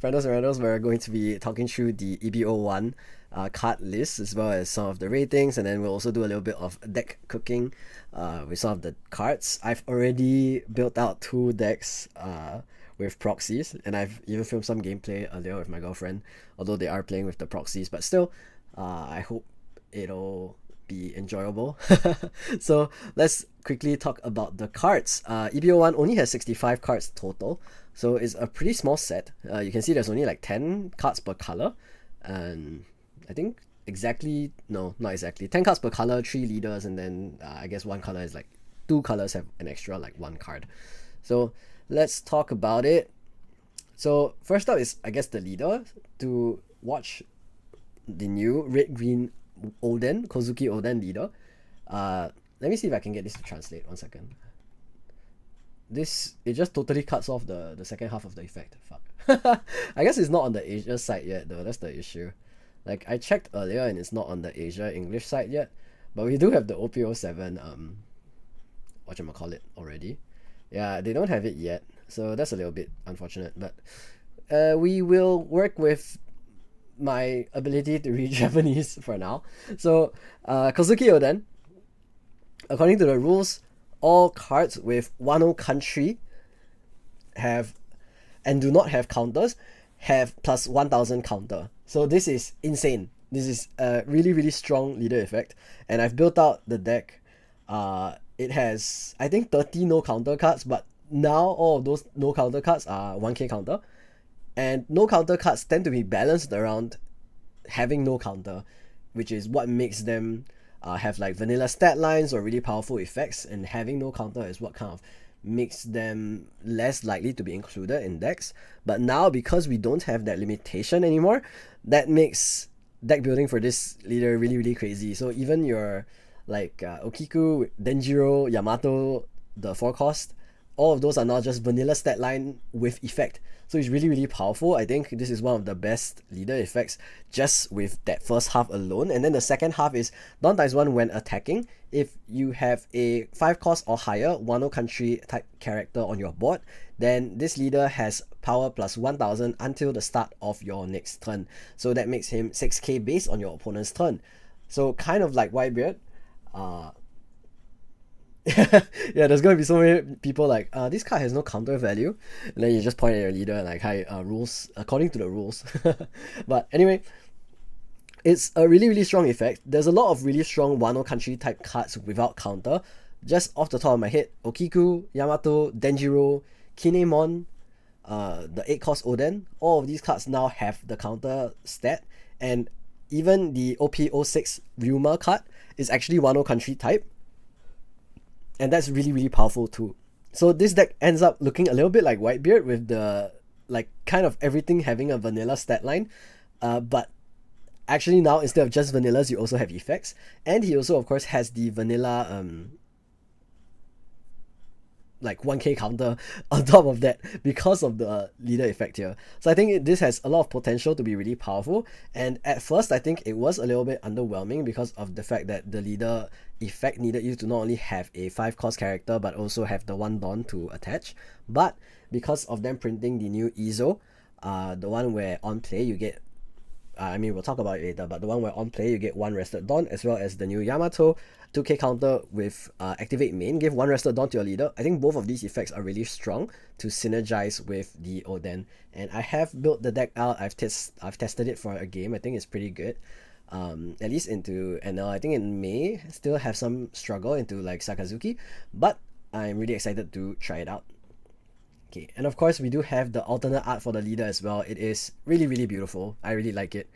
Friendos and randos, we're going to be talking through the EB01 card list as well as some of the ratings, and then we'll also do a little bit of deck cooking with some of the cards. I've already built out two decks with proxies, and I've even filmed some gameplay earlier with my girlfriend, although they are playing with the proxies, but still, I hope it'll be enjoyable. So let's quickly talk about the cards. EB01 only has 65 cards total, so it's a pretty small set. You can see there's only like 10 cards per color, and I think exactly, no, not exactly, 10 cards per color, 3 leaders, and then I guess one color is like 2 colors have an extra like 1 card. So let's talk about it. So first up is, I guess, the leader. To watch the new red green Oden, Kazuki Oden leader. Let me see if I can get this to translate. 1 second. This, it just totally cuts off the second half of the effect. Fuck. I guess it's not on the Asia side yet though. That's the issue. Like, I checked earlier and it's not on the Asia English side yet, but we do have the OP07 whatchamacallit already. Yeah, they don't have it yet, so that's a little bit unfortunate, but we will work with my ability to read Japanese for now. So Kazuki Oden, according to the rules, all cards with Wano country have and do not have counters have plus 1000 counter. So this is insane. This is a really, really strong leader effect, and I've built out the deck. It has, I think, 30 no counter cards, but now all of those no counter cards are 1k counter, and no counter cards tend to be balanced around having no counter, which is what makes them have like vanilla stat lines or really powerful effects, and having no counter is what kind of makes them less likely to be included in decks. But now, because we don't have that limitation anymore, that makes deck building for this leader really, really crazy. So even your like Okiku, Denjiro, Yamato, the 4 cost, all of those are now just vanilla stat line with effect. So it's really, really powerful. I think this is one of the best leader effects just with that first half alone. And then the second half is Don times 1 when attacking. If you have a 5 cost or higher Wano country type character on your board, then this leader has power plus 1000 until the start of your next turn. So that makes him 6k base on your opponent's turn. So kind of like Whitebeard. Yeah, there's gonna be so many people like, this card has no counter value, and then you just point at your leader and like, hi, rules according to the rules. But anyway, it's a really, really strong effect. There's a lot of really strong Wano country type cards without counter. Just off the top of my head, Okiku, Yamato, Denjiro, Kinemon, the 8 cost Oden, all of these cards now have the counter stat, and even the OP06 Ryuma card is actually Wano country type, and that's really, really powerful too. So this deck ends up looking a little bit like Whitebeard with the like kind of everything having a vanilla stat line, but actually now instead of just vanillas, you also have effects, and he also of course has the vanilla like 1k counter on top of that because of the leader effect here. So I think this has a lot of potential to be really powerful, and at first I think it was a little bit underwhelming because of the fact that the leader effect needed you to not only have a 5 cost character but also have the 1 Don to attach. But because of them printing the new EZO, the one where on play you get, I mean, we'll talk about it later, but the one where on play you get 1 rested Don, as well as the new Yamato 2k counter with activate main, give 1 rested Don to your leader. I think both of these effects are really strong to synergize with the Oden, and I have built the deck out. I've tested it for a game. I think it's pretty good. At least into NL. I think in May still have some struggle into like Sakazuki, but I'm really excited to try it out. Okay, and of course we do have the alternate art for the leader as well. It is really, really beautiful. I really like it.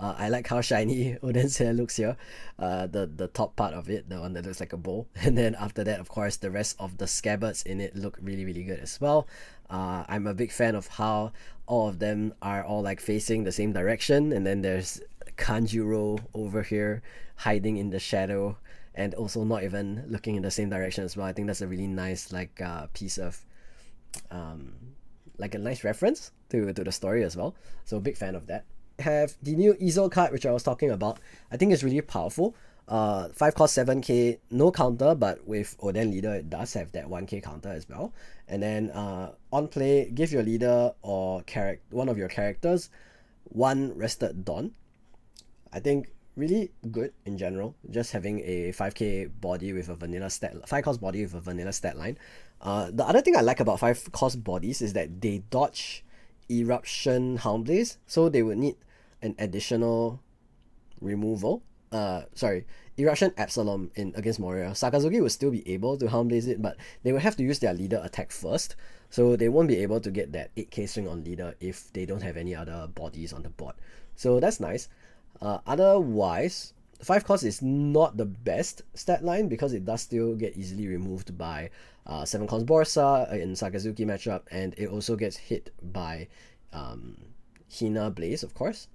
I like how shiny Oden's hair looks here. The top part of it, the one that looks like a bowl, and then after that, of course, the rest of the scabbards in it look really, really good as well. I'm a big fan of how all of them are all like facing the same direction, and then there's Kanjuro over here hiding in the shadow and also not even looking in the same direction as well. I think that's a really nice like piece of like a nice reference to the story as well. So big fan of that. Have the new EZO card which I was talking about. I think it's really powerful. 5 cost 7k, no counter, but with Oden leader it does have that 1k counter as well. And then on play, give your leader or one of your characters 1 rested Dawn. I think really good in general, just having a 5k body with a vanilla stat, 5 cost body with a vanilla stat line. The other thing I like about 5 cost bodies is that they dodge Eruption Houndblaze, so they would need an additional removal. Eruption Absalom against Moria. Sakazuki would still be able to Houndblaze it, but they will have to use their leader attack first, so they won't be able to get that 8k swing on leader if they don't have any other bodies on the board. So that's nice. Otherwise, 5 cost is not the best stat line because it does still get easily removed by 7 cost Borsa in Sakazuki matchup, and it also gets hit by Hina Blaze, of course.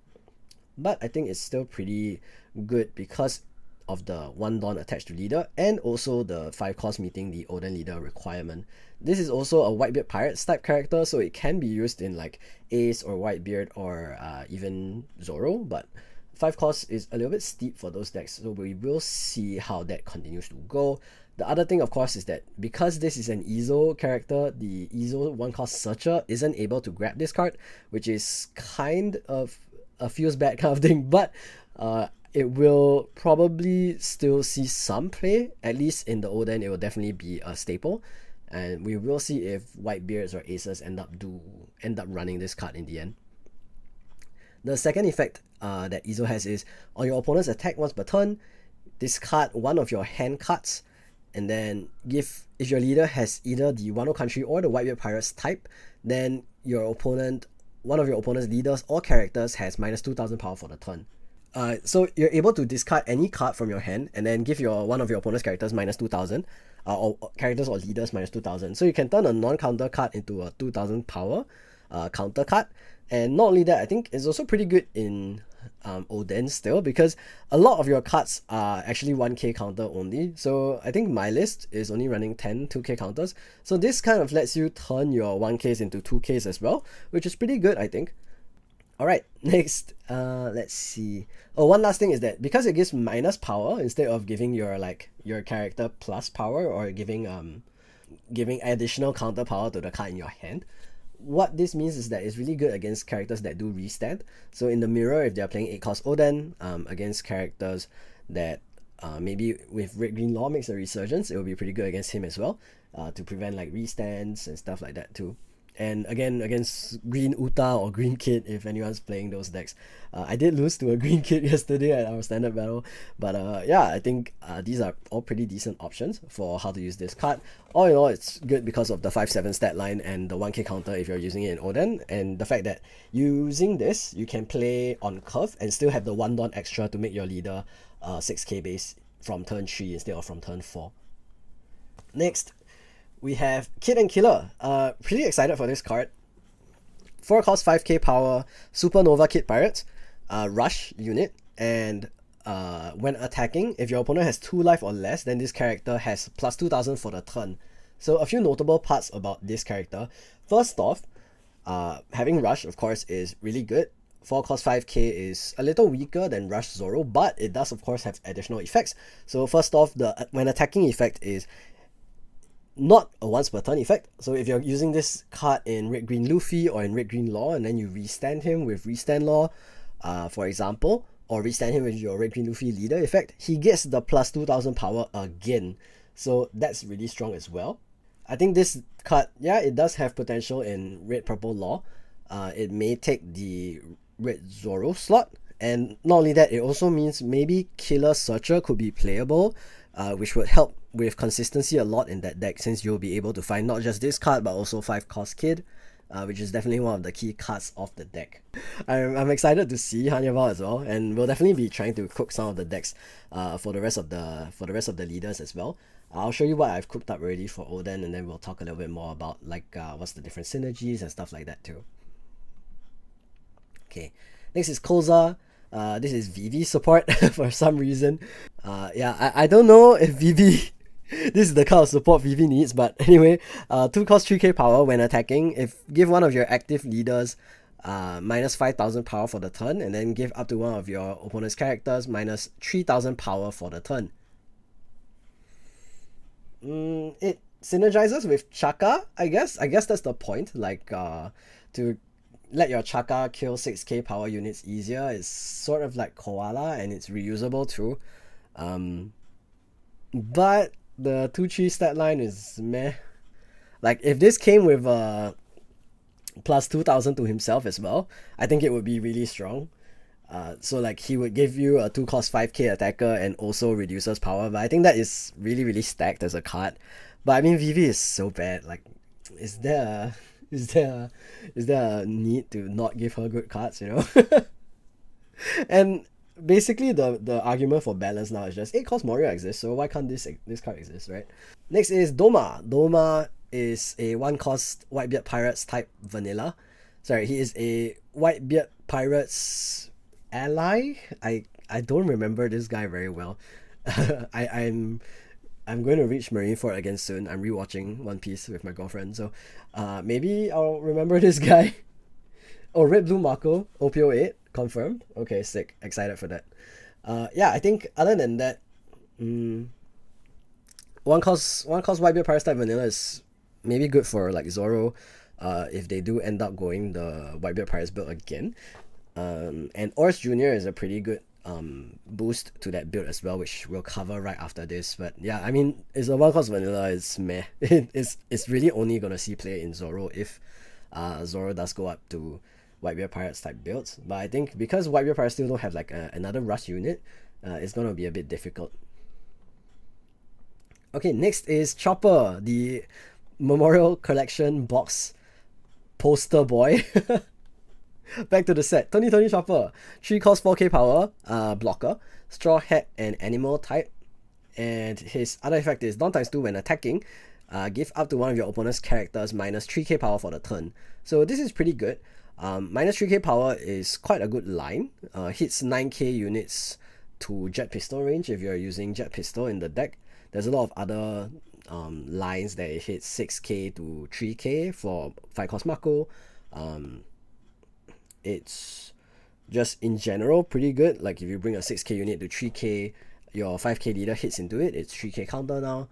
But I think it's still pretty good because of the 1 Dawn attached to leader, and also the 5 cost meeting the Oden leader requirement. This is also a Whitebeard Pirates type character, so it can be used in like Ace or Whitebeard or even Zoro, but 5 cost is a little bit steep for those decks, so we will see how that continues to go. The other thing, of course, is that because this is an Izo character, the Izo 1 cost Searcher isn't able to grab this card, which is kind of a feels bad kind of thing, but it will probably still see some play. At least in the Oden, it will definitely be a staple, and we will see if Whitebeards or Aces end up running this card in the end. The second effect that Izo has is on your opponent's attack once per turn, discard 1 of your hand cards, and then if your leader has either the Wano Country or the Whitebeard Pirates type, then one of your opponent's leaders or characters has minus 2000 power for the turn. So you're able to discard any card from your hand and then give one of your opponent's characters minus 2000, or characters or leaders minus 2000. So you can turn a non-counter card into a 2000 power counter card. And not only that, I think it's also pretty good in Oden still, because a lot of your cards are actually 1k counter only. So I think my list is only running 10 2k counters. So this kind of lets you turn your 1ks into 2ks as well, which is pretty good, I think. Alright, next, let's see. Oh, one last thing is that because it gives minus power instead of giving your character plus power, or giving additional counter power to the card in your hand, what this means is that it's really good against characters that do restand. So in the mirror, if they're playing 8 cost Oden against characters that maybe with Red Green Law makes a resurgence, it will be pretty good against him as well, to prevent like restands and stuff like that too. And again, against Green Uta or Green Kid, if anyone's playing those decks. I did lose to a Green Kid yesterday at our standard battle, but yeah, I think these are all pretty decent options for how to use this card. All in all, it's good because of the 5/7 stat line and the 1k counter if you're using it in Oden, and the fact that using this, you can play on curve and still have the 1 Dawn extra to make your leader 6k base from turn 3 instead of from turn 4. Next, we have Kid and Killer. Pretty excited for this card. 4 cost 5k power Supernova Kid Pirates, rush unit, and when attacking, if your opponent has 2 life or less, then this character has plus 2000 for the turn. So a few notable parts about this character. First off, having rush, of course, is really good. 4 cost 5k is a little weaker than Rush Zoro, but it does of course have additional effects. So first off, the when attacking effect is not a once per turn effect. So if you're using this card in Red Green Luffy or in Red Green Law, and then you restand him with Restand Law, for example, or restand him with your Red Green Luffy leader effect, he gets the plus 2000 power again. So that's really strong as well. I think this card, yeah, it does have potential in Red Purple Law. It may take the Red Zoro slot, and not only that, it also means maybe Killer Searcher could be playable, which would help with consistency a lot in that deck, since you'll be able to find not just this card but also 5 cost Kid, which is definitely one of the key cards of the deck. I'm excited to see Hanyaval as well, and we'll definitely be trying to cook some of the decks for the rest of the leaders as well. I'll show you what I've cooked up already for Oden, and then we'll talk a little bit more about like what's the different synergies and stuff like that too. Okay, next is Koza. This is VV support for some reason. Yeah, I don't know if VV this is the kind of support VV needs, but anyway, 2 cost 3k power when attacking. If give one of your active leaders minus 5,000 power for the turn, and then give up to one of your opponent's characters minus 3,000 power for the turn. It synergizes with Chaka, I guess. I guess that's the point. Like, to let your Chaka kill 6k power units easier. It's sort of like Koala, and it's reusable too. But the 2-3 stat line is meh. Like, if this came with plus 2,000 to himself as well, I think it would be really strong. So like he would give you a 2 cost 5k attacker and also reduces power, but I think that is really really stacked as a card. But I mean, Vivi is so bad. Like, is there a need to not give her good cards, you know? And basically the argument for balance now is just, 8 cost Moria exists, so why can't this card exist, right? Next is Doma. Doma is a 1 cost Whitebeard Pirates type vanilla. Sorry, he is a Whitebeard Pirates ally. I don't remember this guy very well. I'm going to reach Marineford again soon. I'm rewatching One Piece with my girlfriend, so maybe I'll remember this guy. Oh, Red Blue Marco, OPO8, confirmed. Okay, sick. Excited for that. Yeah, I think other than that, one cost Whitebeard Pirates type vanilla is maybe good for like Zoro, if they do end up going the Whitebeard Pirates build again. And Ours Junior is a pretty good boost to that build as well, which we'll cover right after this. But yeah, I mean, it's a 1 cost vanilla. It's meh. It's really only gonna see play in Zoro if Zoro does go up to Whitebeard Pirates type builds. But I think because Whitebeard Pirates still don't have like another rush unit, it's gonna be a bit difficult. Okay, next is Chopper, the Memorial Collection box poster boy. Back to the set. 2020 Chopper. 3 cost 4k power, blocker, Straw Hat and Animal type. And his other effect is Dawn ×2 when attacking. Give up to one of your opponent's characters minus 3k power for the turn. So this is pretty good. Minus 3k power is quite a good line. Hits 9k units to Jet Pistol range if you're using Jet Pistol in the deck. There's a lot of other lines that it hits 6k to 3k for 5 cost Mako. It's just in general pretty good. Like if you bring a 6k unit to 3k, your 5k leader hits into it, it's 3k counter now.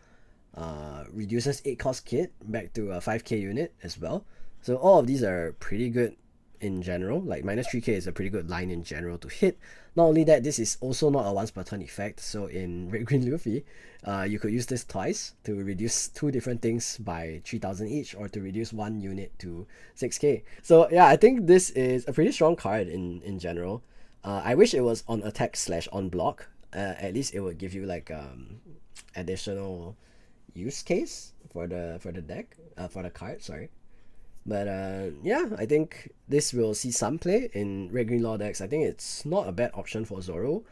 Reduces 8 cost kit back to a 5k unit as well. So all of these are pretty good in general. Like minus 3k is a pretty good line in general to hit. Not only that, this is also not a once per turn effect. So in Red Green Luffy, you could use this twice to reduce 2 different things by 3,000 each, or to reduce 1 unit to 6k. So yeah, I think this is a pretty strong card in general. I wish it was on attack / on block. At least it would give you like additional use case for the deck, for the card, sorry. But yeah, I think this will see some play in Red Green Law decks. I think it's not a bad option for Zoro.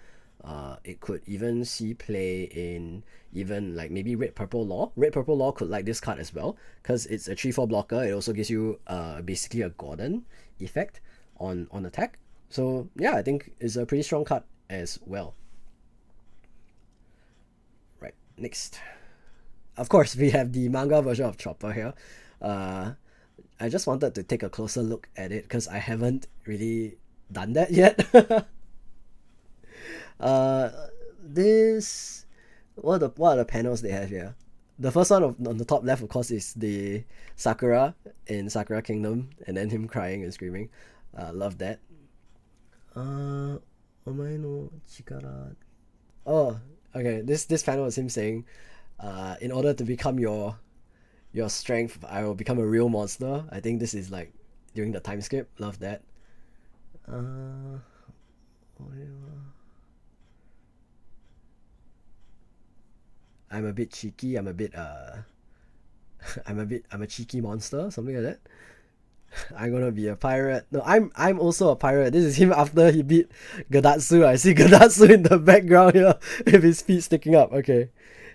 It could even see play in even like maybe Red Purple Law. Red Purple Law could like this card as well, because it's a 3/4 blocker. It also gives you basically a Gordon effect on attack. So yeah, I think it's a pretty strong card as well. Right, next. Of course, we have the manga version of Chopper here. I just wanted to take a closer look at it because I haven't really done that yet. This, what are the panels they have here? The first one on the top left, of course, is the Sakura in Sakura Kingdom, and then him crying and screaming. Love that. Omae no chikara. Oh, okay. This panel is him saying, in order to become your strength, I will become a real monster. I think this is like during the time skip. Love that. I'm a bit cheeky. I'm a cheeky monster, something like that. I'm gonna be a pirate. No, I'm also a pirate. This is him after he beat Gadatsu. I see Gadatsu in the background here with his feet sticking up. Okay.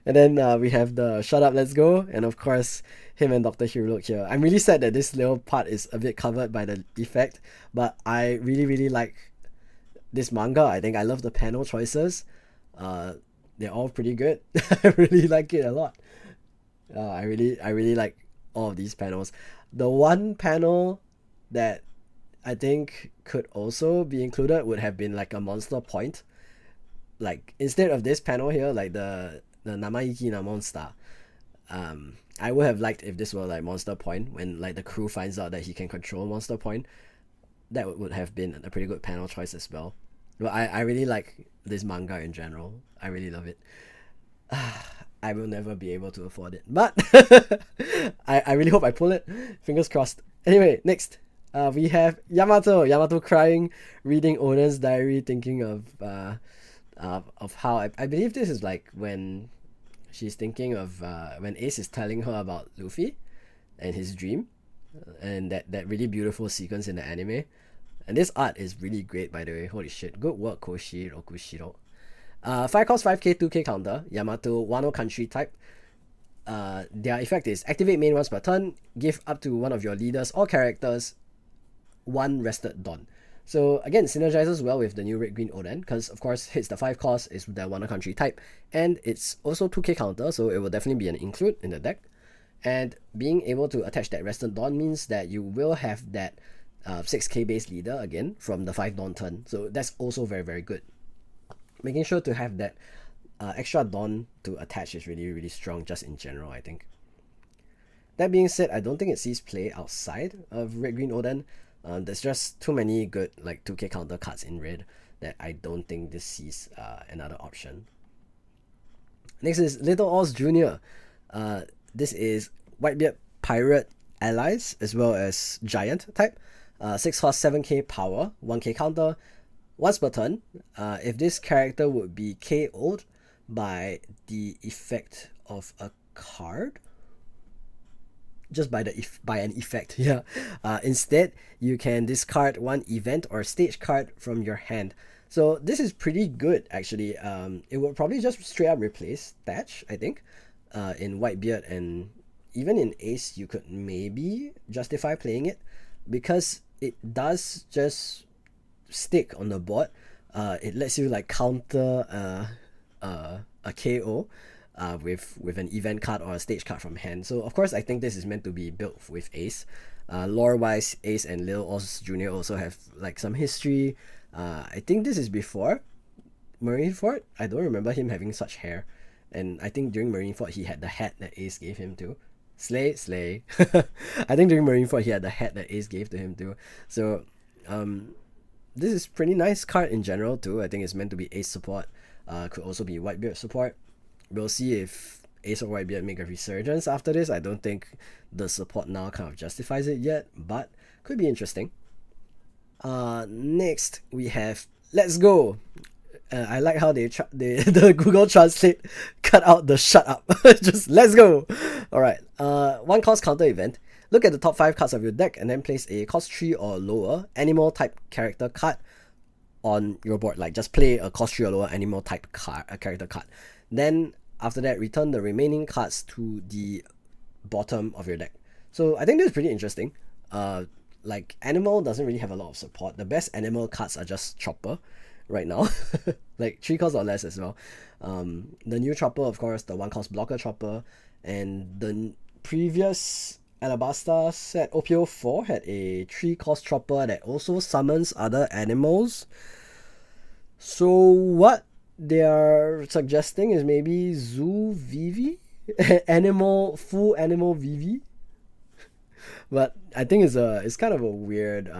And then we have the Shut Up, Let's Go, and of course him and Dr. Hiro look here. I'm really sad that this little part is a bit covered by the effect, but I really like this manga. I think I love the panel choices. They're all pretty good. I really like it a lot. I really like all of these panels. The one panel that I think could also be included would have been like a monster point. Like instead of this panel here, like the Namaiki na Monster, I would have liked if this were like monster point when like the crew finds out that he can control monster point. That would have been a pretty good panel choice as well. But I really like this manga in general. I really love it. I will never be able to afford it, but I really hope I pull it. Fingers crossed. Anyway, next we have Yamato crying, reading Oden's diary, thinking of how I believe this is like when she's thinking of when Ace is telling her about Luffy and his dream, and that really beautiful sequence in the anime. And this art is really great, by the way. Holy shit, good work, Koshiro Kushiro. 5 cost 5k 2k counter, Yamato Wano country type. Their effect is activate main once per turn, give up to one of your leaders or characters 1 rested Don. So again, synergizes well with the new red green Oden, because of course hits the 5 cost, is the Wano country type, and it's also 2k counter, so it will definitely be an include in the deck. And being able to attach that rested Dawn means that you will have that 6k base leader again from the 5 Dawn turn. So that's also very, very good. Making sure to have that extra Dawn to attach is really, really strong just in general, I think. That being said, I don't think it sees play outside of red green Oden. There's just too many good like 2k counter cards in red that I don't think this sees another option. Next is Lil Al Junior. This is Whitebeard Pirate allies as well as Giant type. 6 cost 7k power, 1k counter. Once per turn, if this character would be KO'd by the effect of a card, just by an effect, yeah. Instead, you can discard 1 event or stage card from your hand. So this is pretty good actually. It will probably just straight up replace Thatch, I think. In Whitebeard and even in Ace, you could maybe justify playing it because it does just stick on the board. It lets you like counter a KO with an event card or a stage card from hand. So of course I think this is meant to be built with Ace. Lore wise, Ace and Lil Al Junior also have like some history. I think this is before Marineford. I don't remember him having such hair, and I think during Marineford he had the hat that Ace gave him too. Slay. I think during Marineford he had the hat that Ace gave to him too. So this is pretty nice card in general too. I think it's meant to be Ace support. Could also be Whitebeard support. We'll see if Ace or Whitebeard make a resurgence after this. I don't think the support now kind of justifies it yet, but could be interesting. Next we have Let's Go. I like how the Google Translate cut out the shut up. Just let's go. Alright, 1 cost counter event. Look at the top 5 cards of your deck and then place a cost 3 or lower animal type character card on your board. Like just play a cost 3 or lower animal type character card. Then after that, return the remaining cards to the bottom of your deck. So I think this is pretty interesting. Like animal doesn't really have a lot of support. The best animal cards are just Chopper right now. Like 3 cost or less as well. The new Chopper, of course, the 1 cost blocker Chopper, and the previous Alabasta set OPO4 had a 3 cost Chopper that also summons other animals. So what they are suggesting is maybe Zoo Vivi? Full animal Vivi? But I think it's kind of a weird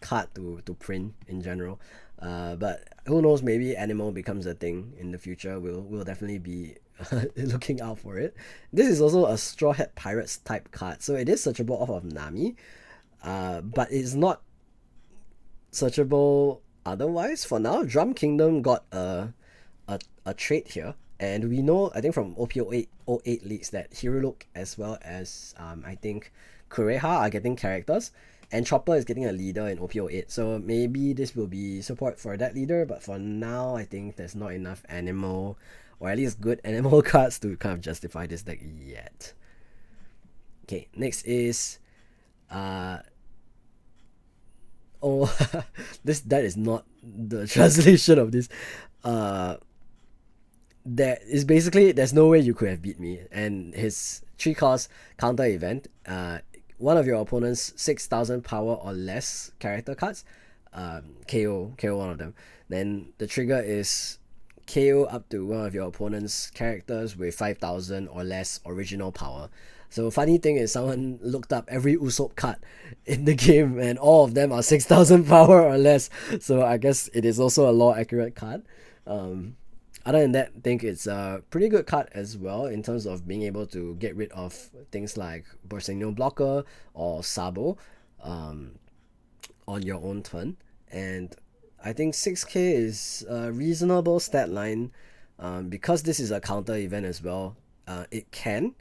card to print in general. But who knows, maybe animal becomes a thing in the future. We'll definitely be looking out for it. This is also a Straw Hat Pirates type card, so it is searchable off of Nami, but it's not searchable otherwise for now. Drum Kingdom got a trait here, and we know, I think from OP08 leaks, that Hiruluk as well as I think Kureha are getting characters, and Chopper is getting a leader in OP08, so maybe this will be support for that leader. But for now, I think there's not enough animal, or at least good animal cards, to kind of justify this deck yet. Okay, next is that is not the translation of this. There is basically, there's no way you could have beat me, and his 3 cost counter event one of your opponent's 6,000 power or less character cards, KO one of them. Then the trigger is KO up to one of your opponent's characters with 5,000 or less original power. So funny thing is, someone looked up every Usopp card in the game and all of them are 6,000 power or less. So I guess it is also a lore accurate card. Other than that, I think it's a pretty good card as well in terms of being able to get rid of things like Borsegno Blocker or Sabo on your own turn. And I think 6k is a reasonable stat line because this is a counter event as well. It can,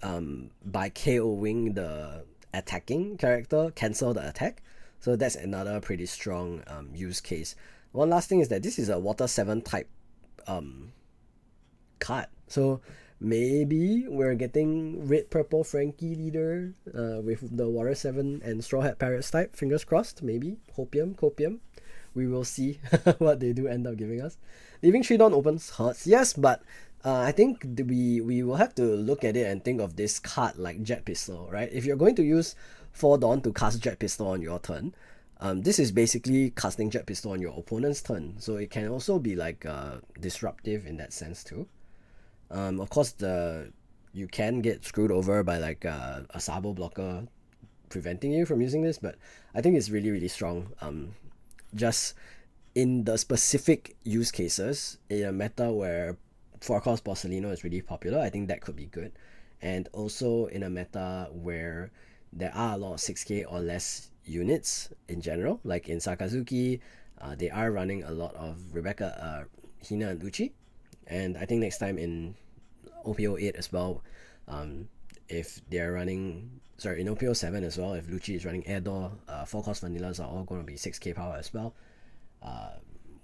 by KOing the attacking character, cancel the attack. So that's another pretty strong use case. One last thing is that this is a Water 7 type card. So maybe we're getting Red Purple Frankie leader with the Water 7 and Straw Hat Parrots type. Fingers crossed, maybe. Copium. We will see what they do end up giving us. Leaving 3 Dawn opens hurts, yes, but I think we will have to look at it and think of this card like Jet Pistol, right? If you're going to use 4 Dawn to cast Jet Pistol on your turn, this is basically casting Jet Pistol on your opponent's turn, so it can also be like disruptive in that sense too. Of course, you can get screwed over by like a Sabo blocker preventing you from using this, but I think it's really, really strong. Just in the specific use cases, in a meta where 4-cost Borsellino is really popular, I think that could be good. And also in a meta where there are a lot of 6k or less units in general, like in Sakazuki, they are running a lot of Rebecca, Hina, and Lucci. And I think next time in OPO8 as well, if they're running, sorry, in OPO 7 as well, if Lucci is running Air Door, 4-cost Vanillas are all going to be 6k power as well.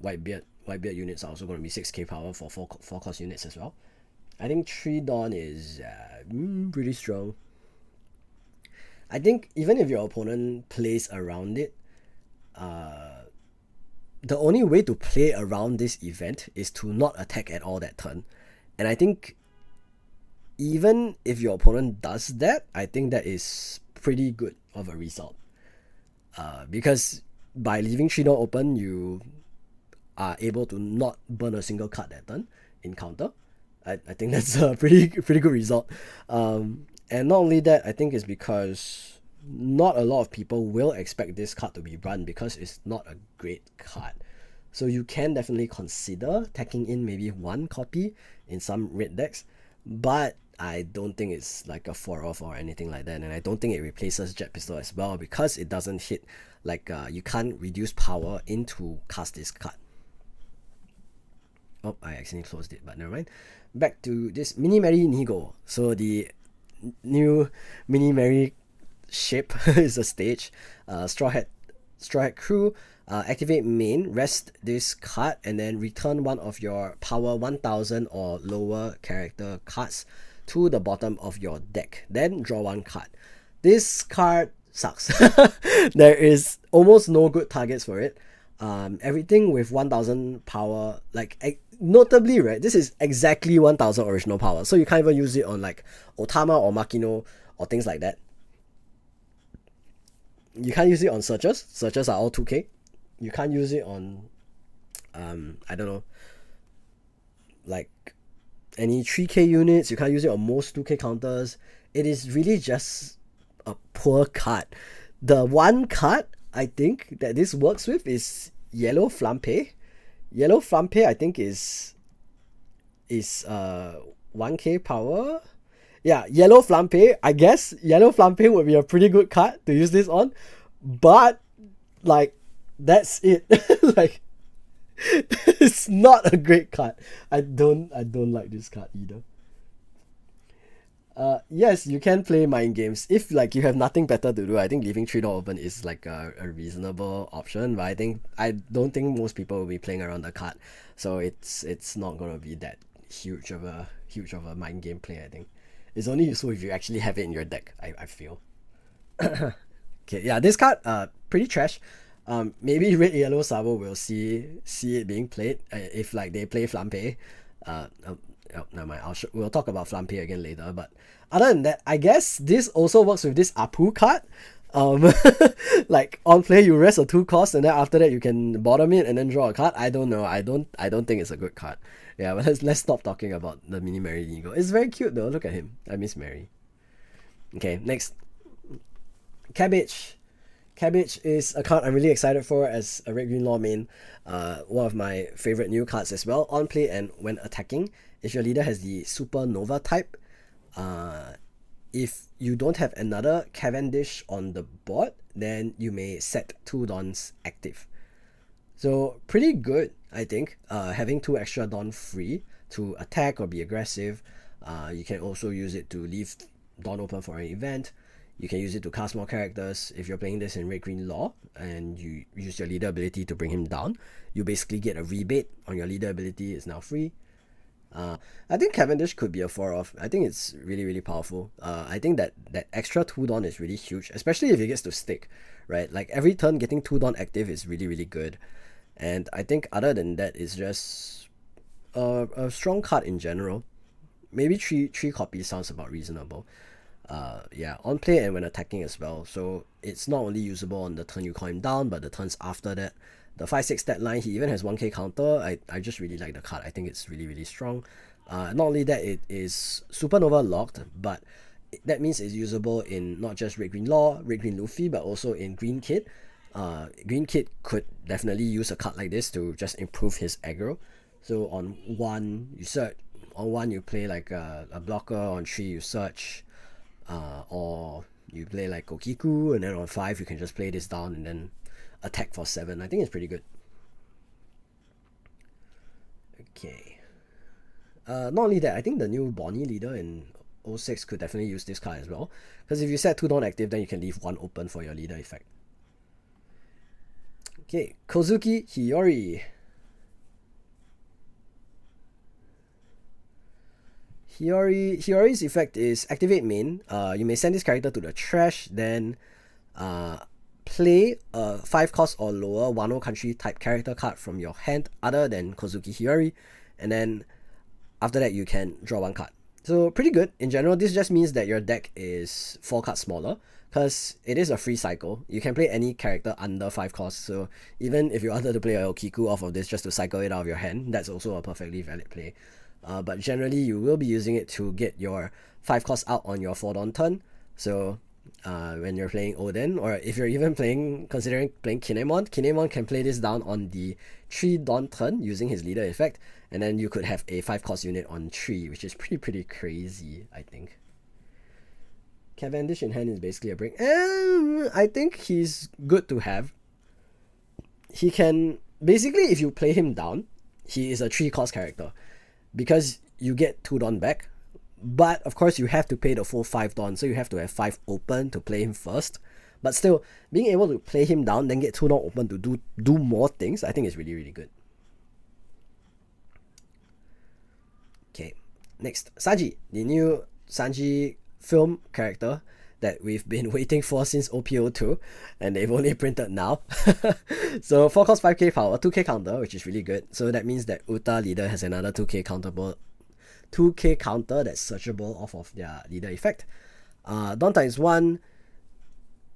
Whitebeard units are also going to be 6k power for 4-cost units as well. I think 3 Dawn is pretty strong. I think even if your opponent plays around it, the only way to play around this event is to not attack at all that turn. And I think even if your opponent does that, I think that is pretty good of a result. Because by leaving 3 Dawn open, you are able to not burn a single card that turn in counter. I think that's a pretty good result. And not only that, I think it's because not a lot of people will expect this card to be run because it's not a great card. So you can definitely consider tacking in maybe 1 copy in some red decks, but I don't think it's like a 4-off or anything like that, and I don't think it replaces Jet Pistol as well because it doesn't hit, like you can't reduce power into cast this card. Oh, I accidentally closed it, but never mind. Back to this Mini Mary Nigo. So the new Mini Mary ship is a stage. Straw Hat Crew. Activate main, rest this card, and then return one of your power 1000 or lower character cards to the bottom of your deck. Then draw 1 card. This card sucks. There is almost no good targets for it. Everything with 1000 power, like notably, right, this is exactly 1000 original power, so you can't even use it on like Otama or Makino or things like that. You can't use it on searchers. Searchers are all 2k. You can't use it on I don't know, like any 3k units. You can't use it on most 2k counters. It is really just a poor card. The one card I think that this works with is Yellow Flampe. Yellow Flampe I think is 1k power. Yeah, Yellow Flampe. I guess Yellow Flampe would be a pretty good card to use this on, but like that's it. Like it's not a great card. I don't like this card either. Yes, you can play mind games if like you have nothing better to do. I think leaving 3 Dawn open is like a reasonable option, but I don't think most people will be playing around the card, so it's not gonna be that huge of a mind game play. I think it's only useful if you actually have it in your deck. I feel. Okay, yeah, this card pretty trash. Maybe Red Yellow Sabo will see it being played if like they play Flampe. Oh, never mind. We'll talk about Flampe again later. But other than that, I guess this also works with this Apu card. Like on play you rest a 2 cost, and then after that you can bottom it and then draw a card. I don't know. I don't think it's a good card. Yeah, but let's stop talking about the mini Mary Ego. It's very cute though. Look at him. I miss Mary. Okay, next. Cabbage. Cabbage is a card I'm really excited for as a Red Green Law main. One of my favorite new cards as well. On play and when attacking, if your leader has the Supernova type, if you don't have another Cavendish on the board, then you may set 2 Dons active. So pretty good, I think. Having 2 extra Don free to attack or be aggressive. You can also use it to leave Don open for an event. You can use it to cast more characters. If you're playing this in Red Green Law and you use your leader ability to bring him down, you basically get a rebate on your leader ability. It's now free. I think Cavendish could be a 4-off. I think it's really, really powerful. I think that extra 2 Don is really huge, especially if it gets to stick, right? Like every turn getting 2 Don active is really, really good. And I think other than that, it's just a strong card in general. Maybe three copies sounds about reasonable. Yeah, on play and when attacking as well. So it's not only usable on the turn you call him down, but the turns after that. The 5-6 stat line, he even has 1k counter. I just really like the card. I think it's really, really strong. Not only that, it is Supernova locked, but that means it's usable in not just Red Green Law, Red Green Luffy, but also in Green Kid. Green Kid could definitely use a card like this to just improve his aggro. So on 1, you search. On 1, you play like a blocker. On 3, you search. Or you play like Kokiku, and then on 5 you can just play this down and then attack for 7. I think it's pretty good. Okay. Not only that, I think the new Bonnie leader in 06 could definitely use this card as well. Because if you set 2 Don active, then you can leave 1 open for your leader effect. Okay, Kazuki Hiari. Hiari's effect is activate main. You may send this character to the trash, then play a 5 cost or lower Wano country type character card from your hand other than Kazuki Hiari, and then after that you can draw 1 card. So pretty good. In general, this just means that your deck is 4 cards smaller, because it is a free cycle. You can play any character under 5 costs, so even if you wanted to play a Okiku off of this just to cycle it out of your hand, that's also a perfectly valid play. But generally you will be using it to get your 5 costs out on your 4 Don turn. So when you're playing Oden, or if you're even considering playing Kinemon can play this down on the 3 Don turn using his leader effect, and then you could have a 5 cost unit on 3, which is pretty crazy, I think. Cavendish in hand is basically a break. I think he's good to have. He can basically, if you play him down, he is a 3 cost character, because you get 2 Don back, but of course you have to pay the full 5 Don, so you have to have 5 open to play him first. But still, being able to play him down, then get 2 Don open to do more things, I think is really, really good. Okay, next, Sanji, the new Sanji film character that we've been waiting for since OPO2, and they've only printed now. So 4 cost 5k power, 2k counter, which is really good. So that means that Uta leader has another 2k counter that's searchable off of their leader effect. Don times 1.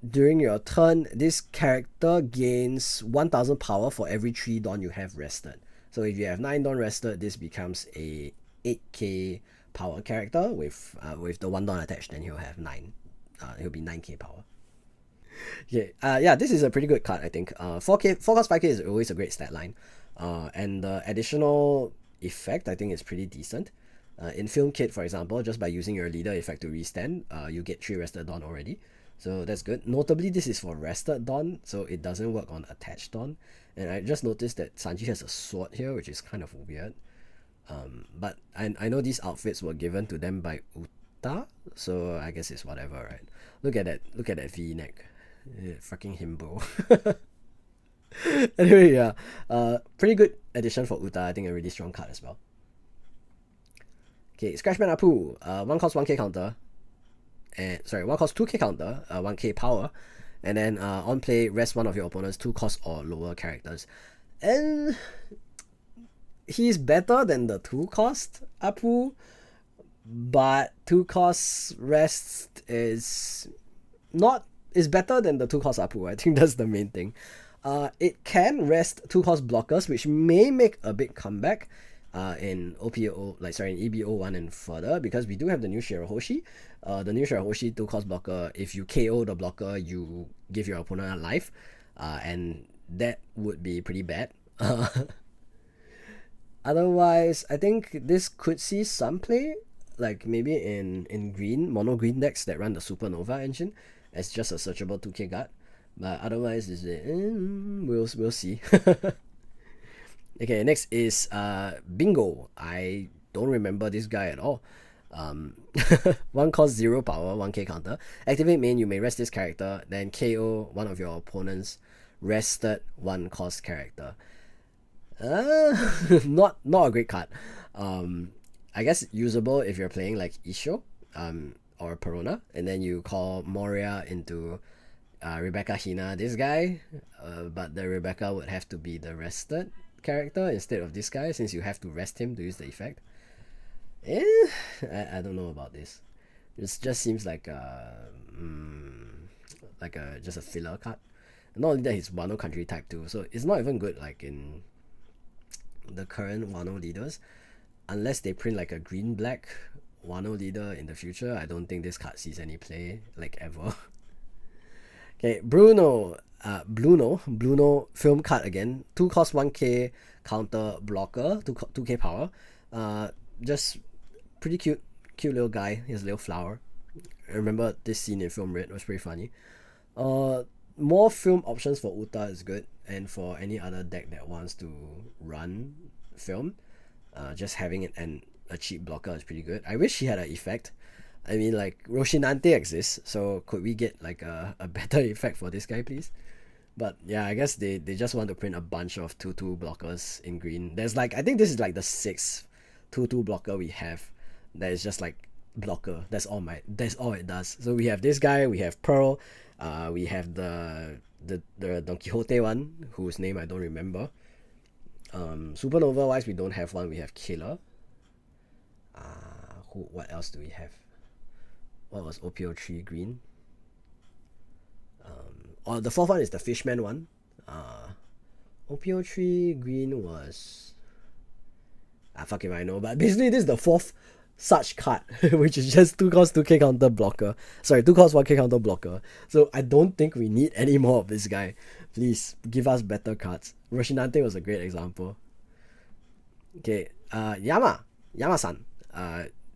During your turn, this character gains 1000 power for every 3 Don you have rested. So if you have 9 Don rested, this becomes a 8k power character with the 1 Don attached, then he'll have 9. He'll be 9k power. Okay, yeah, this is a pretty good card, I think. 4 cost 5k is always a great stat line. And the additional effect, I think, is pretty decent. In Film Kit, for example, just by using your leader effect to restand, you get 3 rested Don already. So that's good. Notably, this is for rested Don, so it doesn't work on attached Don. And I just noticed that Sanji has a sword here, which is kind of weird. But I know these outfits were given to them by Uta, so I guess it's whatever, right? Look at that V-neck. Fucking himbo. Anyway, yeah. Pretty good addition for Uta. I think a really strong card as well. Okay, Scratchman Apu. 1 cost 1k counter. And sorry, 1 cost 2k counter, 1k power. And then on play, rest one of your opponent's 2 cost or lower characters. And he's better than the 2-cost Apu, but 2-cost rest is better than the 2-cost Apu. I think that's the main thing. It can rest 2-cost blockers, which may make a big comeback in in EB01 and further, because we do have the new Shirahoshi. The new Shirahoshi 2-cost blocker, if you KO the blocker, you give your opponent a life, and that would be pretty bad. Otherwise, I think this could see some play, like maybe in green, mono green decks that run the Supernova engine as just a searchable 2k guard. But otherwise, we'll see. Okay, next is Bingo. I don't remember this guy at all. 1 cost 0 power, 1k counter. Activate main, you may rest this character, then KO one of your opponent's rested 1 cost character. Not a great card. I guess usable if you're playing like Isho or Perona, and then you call Moria into Rebecca Hina, this guy, but the Rebecca would have to be the rested character instead of this guy, since you have to rest him to use the effect. I don't know about this. It just seems like just a filler card. Not only that, he's Wano country type too, so it's not even good like in the current Wano leaders. Unless they print like a green-black Wano leader in the future, I don't think this card sees any play, like ever. Okay, Bruno film card again. 2 cost 1k counter blocker, 2k power. Just pretty cute little guy. He has a little flower. I remember this scene in Film Red, it was pretty funny. More film options for Uta is good, and for any other deck that wants to run film, just having it and a cheap blocker is pretty good. I wish he had an effect. I mean, like, Roshinante exists, so could we get like a better effect for this guy, please? But yeah, I guess they just want to print a bunch of 2/2 blockers in green. There's like, I think this is like the 6th 2/2 blocker we have that is just like blocker. That's all it does. So we have this guy, we have Pearl, we have the Don Quixote one, whose name I don't remember. Supernova wise, we don't have one. We have Killer. What else do we have? What was OPO3 green? The 4th one is the Fishman one. OPO3 green was, fuck if I know, but basically this is the 4th such card, which is just 2 cost 2k counter blocker. Sorry, 2 cost 1k counter blocker. So I don't think we need any more of this guy. Please give us better cards. Roshinante was a great example. Okay, Yamasan.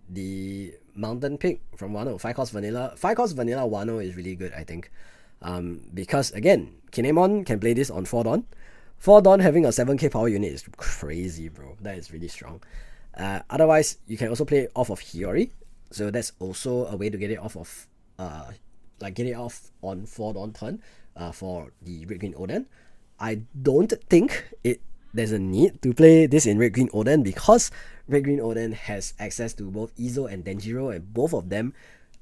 The mountain pig from Wano, 5 cost vanilla. 5 cost vanilla Wano is really good, I think. Because again, Kinemon can play this on 4 Dawn. 4 Dawn having a 7k power unit is crazy, bro. That is really strong. Otherwise, you can also play off of Hiari. So that's also a way to get it off of get it off on 4 Dawn turn for the Red Green Oden. I don't think there's a need to play this in Red Green Oden, because Red Green Oden has access to both Izo and Denjiro, and both of them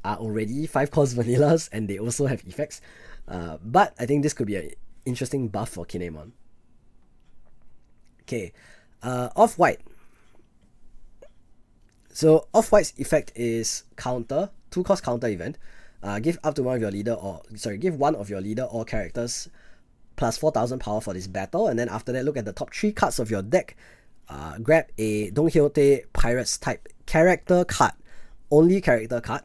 are already 5 cost vanillas, and they also have effects. But I think this could be an interesting buff for Kinemon. Okay, Off-White. So Off-White's effect is counter, 2 cost counter event. Give one of your leader or characters plus 4,000 power for this battle, and then after that, look at the top 3 cards of your deck. Grab a Don Quixote Pirates type character card, only character card.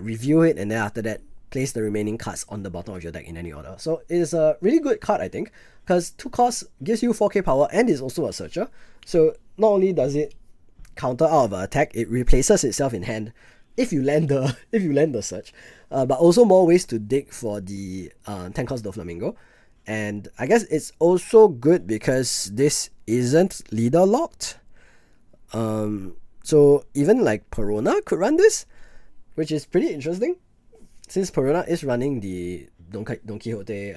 Review it, and then after that, place the remaining cards on the bottom of your deck in any order. So it is a really good card, I think, because 2 costs gives you 4k power and is also a searcher. So not only does it counter out of an attack, it replaces itself in hand if you land the search, but also more ways to dig for the 10 cost Doflamingo. And I guess it's also good because this isn't leader locked. So even like Perona could run this, which is pretty interesting, since Perona is running the Don Quixote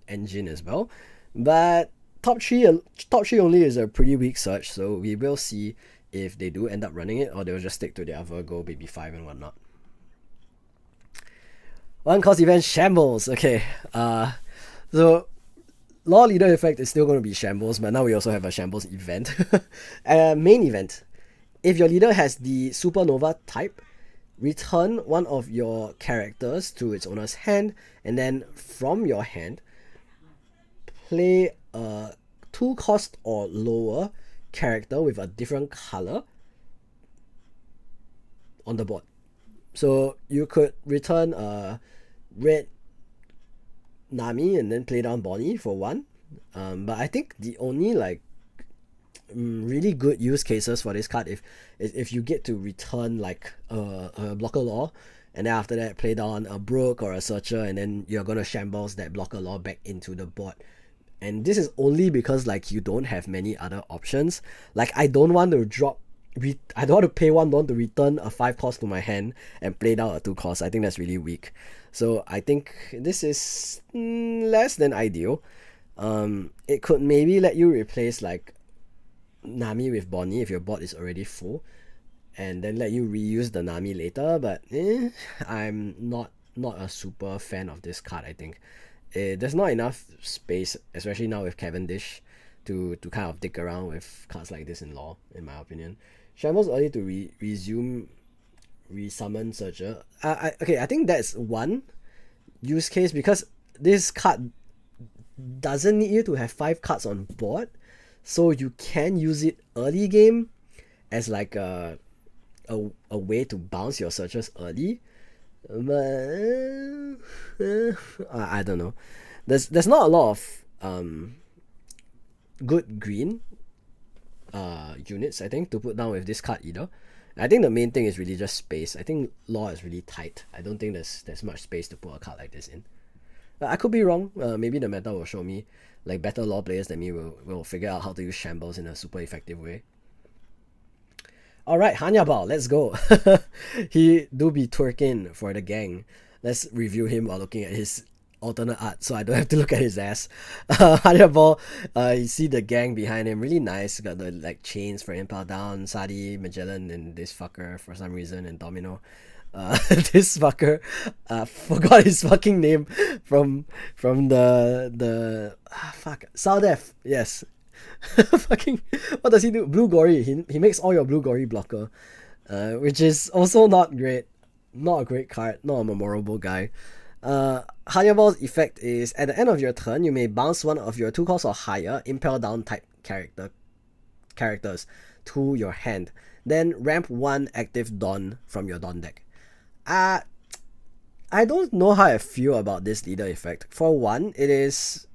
engine as well. But top 3 only is a pretty weak search, so we will see if they do end up running it, or they'll just stick to their Virgo, Baby 5 and whatnot. 1 cost event Shambles. Okay, so Law Leader effect is still going to be Shambles, but now we also have a Shambles event. Main event. If your leader has the Supernova type, return one of your characters to its owner's hand, and then from your hand, play a 2 cost or lower character with a different color on the board. So you could return a red Nami and then play down Bonnie for 1. But I think the only like really good use cases for this card if you get to return like a blocker law, and then after that play down a Brook or a Searcher, and then you're gonna shambles that blocker law back into the board. And this is only because like you don't have many other options. Like I don't want to I don't want to pay 1 don to return a 5 cost to my hand and play down a 2 cost. I think that's really weak. So I think this is less than ideal. It could maybe let you replace like Nami with Bonnie if your board is already full, and then let you reuse the Nami later, but I'm not a super fan of this card. I think there's not enough space, especially now with Cavendish, to kind of dig around with cards like this in Law, in my opinion. Shambles early to resummon Searcher. Okay, I think that's one use case, because this card doesn't need you to have 5 cards on board, so you can use it early game as like a way to bounce your searchers early. But I don't know. There's not a lot of good green units, I think, to put down with this card either. I think the main thing is really just space. I think Law is really tight. I don't think there's much space to put a card like this in. I could be wrong. Maybe the meta will show me, like better Law players than me will figure out how to use Shambles in a super effective way. Alright, Hanyabao, let's go. He do be twerking for the gang. Let's review him while looking at his alternate art, so I don't have to look at his ass. Hanyabao, you see the gang behind him, really nice. Got the like chains for Impel Down, Sadi, Magellan, and this fucker for some reason, and Domino. This fucker, forgot his fucking name from the fuck, Saldef, yes. Fucking, what does he do? Blue Gory. He makes all your Blue Gory blocker, which is also not great. Not a great card, not a memorable guy. Hanyabal's effect is, at the end of your turn, you may bounce one of your 2 cost or higher Impel Down type characters to your hand. Then ramp 1 active Dawn from your Dawn deck. I don't know how I feel about this leader effect. For one, it is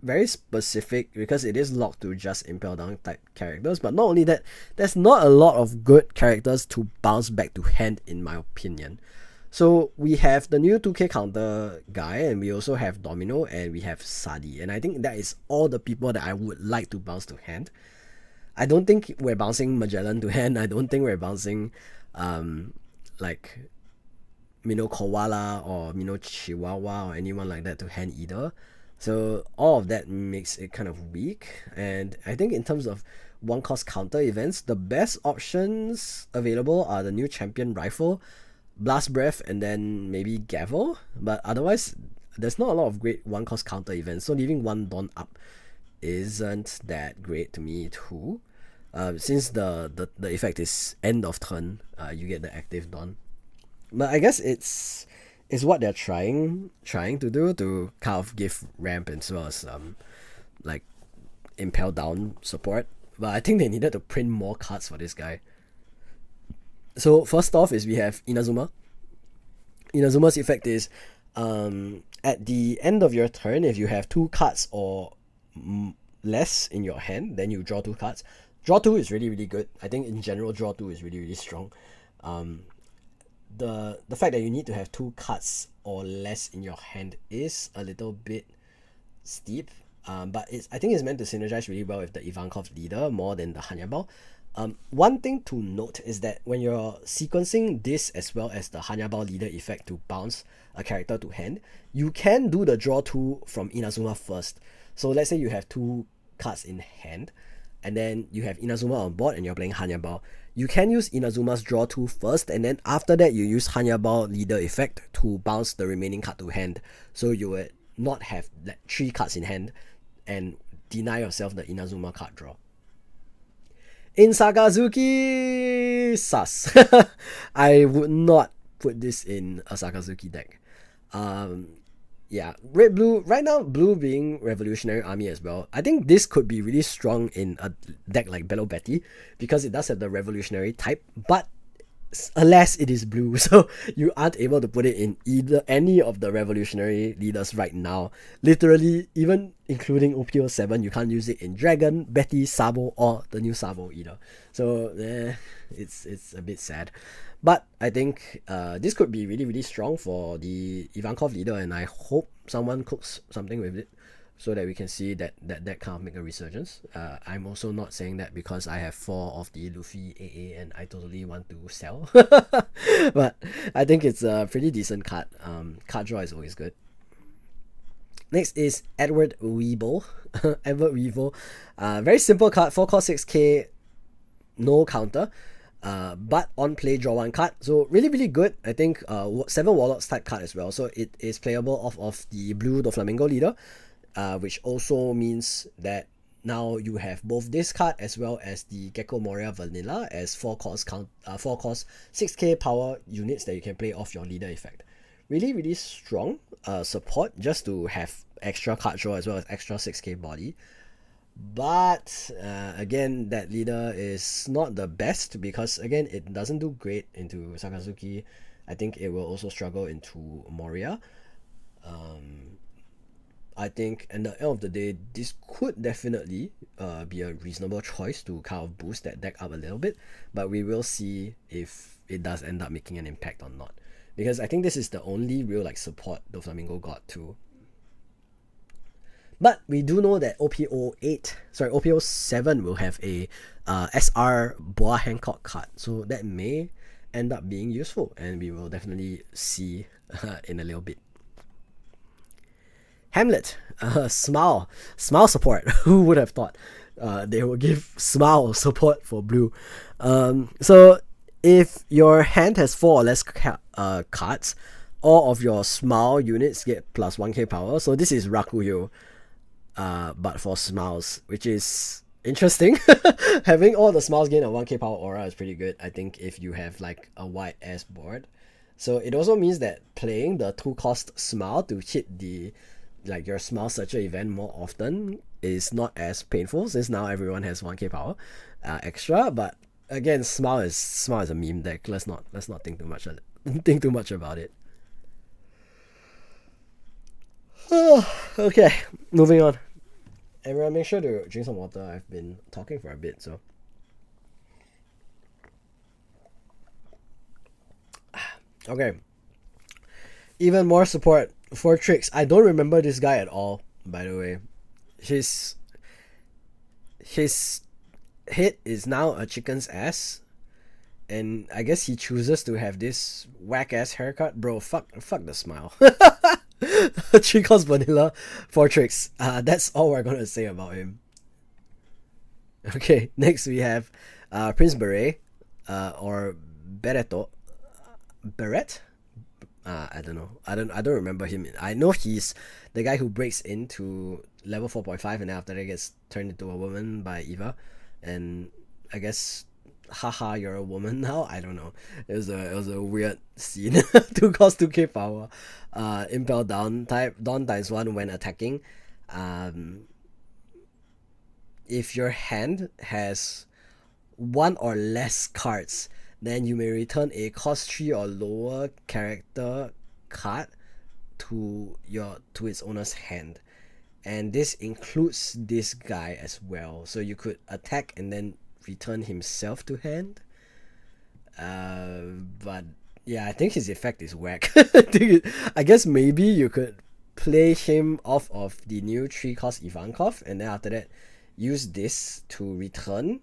very specific because it is locked to just Impel Down type characters, but not only that, there's not a lot of good characters to bounce back to hand, in my opinion. So we have the new 2k counter guy, and we also have Domino, and we have Sadi, and I think that is all the people that I would like to bounce to hand. I don't think we're bouncing Magellan to hand. I don't think we're bouncing like Mino Koala or Mino Chihuahua or anyone like that to hand either. So all of that makes it kind of weak. And I think in terms of 1 cost counter events, the best options available are the new champion rifle, Blast Breath, and then maybe Gavel. But otherwise, there's not a lot of great 1 cost counter events. So leaving 1 Dawn up isn't that great to me too. Since the effect is end of turn, you get the active Dawn. But I guess it's what they're trying to do, to kind of give ramp as well as like Impel Down support. But I think they needed to print more cards for this guy. So first off is we have Inazuma. Inazuma's effect is at the end of your turn, if you have 2 cards or less in your hand, then you draw 2 cards. Draw 2 is really, really good. I think in general, draw 2 is really, really strong. The fact that you need to have 2 cards or less in your hand is a little bit steep, but I think it's meant to synergize really well with the Ivankov leader more than the Hanyabao. One thing to note is that when you're sequencing this as well as the Hanyabao leader effect to bounce a character to hand, you can do the draw 2 from Inazuma first. So let's say you have 2 cards in hand, and then you have Inazuma on board and you're playing Hanyabao. You can use Inazuma's draw 2 first, and then after that you use Hanyabao leader effect to bounce the remaining card to hand. So you would not have like 3 cards in hand and deny yourself the Inazuma card draw. In Sakazuki, sus. I would not put this in a Sakazuki deck. Yeah, red blue right now, blue being Revolutionary Army as well. I think this could be really strong in a deck like Bello Betty because it does have the revolutionary type, but alas, it is blue, so you aren't able to put it in either any of the revolutionary leaders right now. Literally, even including OPO7, you can't use it in Dragon, Betty, Sabo, or the new Sabo either. So it's a bit sad. But I think this could be really, really strong for the Ivankov leader, and I hope someone cooks something with it so that we can see that can't make a resurgence. I'm also not saying that because I have 4 of the Luffy AA and I totally want to sell. But I think it's a pretty decent card. Card draw is always good. Next is Edward Weeble. Edward Weeble. Very simple card, 4 cost 6k, no counter. But on play, draw 1 card. So really, really good. I think 7 Warlords type card as well. So it is playable off of the blue Doflamingo leader. Which also means that now you have both this card as well as the Gecko Moria Vanilla as 4 cost 6k power units that you can play off your leader effect. Really, really strong support just to have extra card draw as well as extra 6k body. But again, that leader is not the best because again, it doesn't do great into Sakazuki. I think it will also struggle into Moria. I think at the end of the day, this could definitely be a reasonable choice to kind of boost that deck up a little bit, but we will see if it does end up making an impact or not. Because I think this is the only real like support Doflamingo got to. But we do know that OPO7 will have a SR Boa Hancock card, so that may end up being useful, and we will definitely see in a little bit. Hamlet, Smile support. Who would have thought they will give Smile support for blue? So if your hand has 4 or less cards, all of your Smile units get plus 1k power. So this is Rakuyo, but for Smiles, which is interesting. Having all the Smiles gain a 1k power aura is pretty good, I think, if you have like a wide ass board. So it also means that playing the 2 cost Smile to hit the your Smile Searcher event more often is not as painful since now everyone has 1k power extra. But again, Smile is a meme deck. Let's not think too much about it. Okay, moving on. Everyone, make sure to drink some water. I've been talking for a bit, so. Okay. Even more support for Trix. I don't remember this guy at all, by the way. His head is now a chicken's ass, and I guess he chooses to have this whack ass haircut. Bro, fuck the Smile. 3 cost vanilla for Trix. That's all we're gonna say about him. Okay, next we have Prince Beret, or Bereto. Beret? I don't know. I don't remember him. I know he's the guy who breaks into level 4.5 and then after that gets turned into a woman by Eva. And I guess, haha, you're a woman now? I don't know. It was a weird scene. 2 cost 2k power. Impel down type. Dawn times 1 when attacking. If your hand has 1 or less cards, then you may return a cost 3 or lower character card to its owner's hand. And this includes this guy as well. So you could attack and then return himself to hand. But yeah, I think his effect is whack. I guess maybe you could play him off of the new 3 cost Ivankov, and then after that use this to return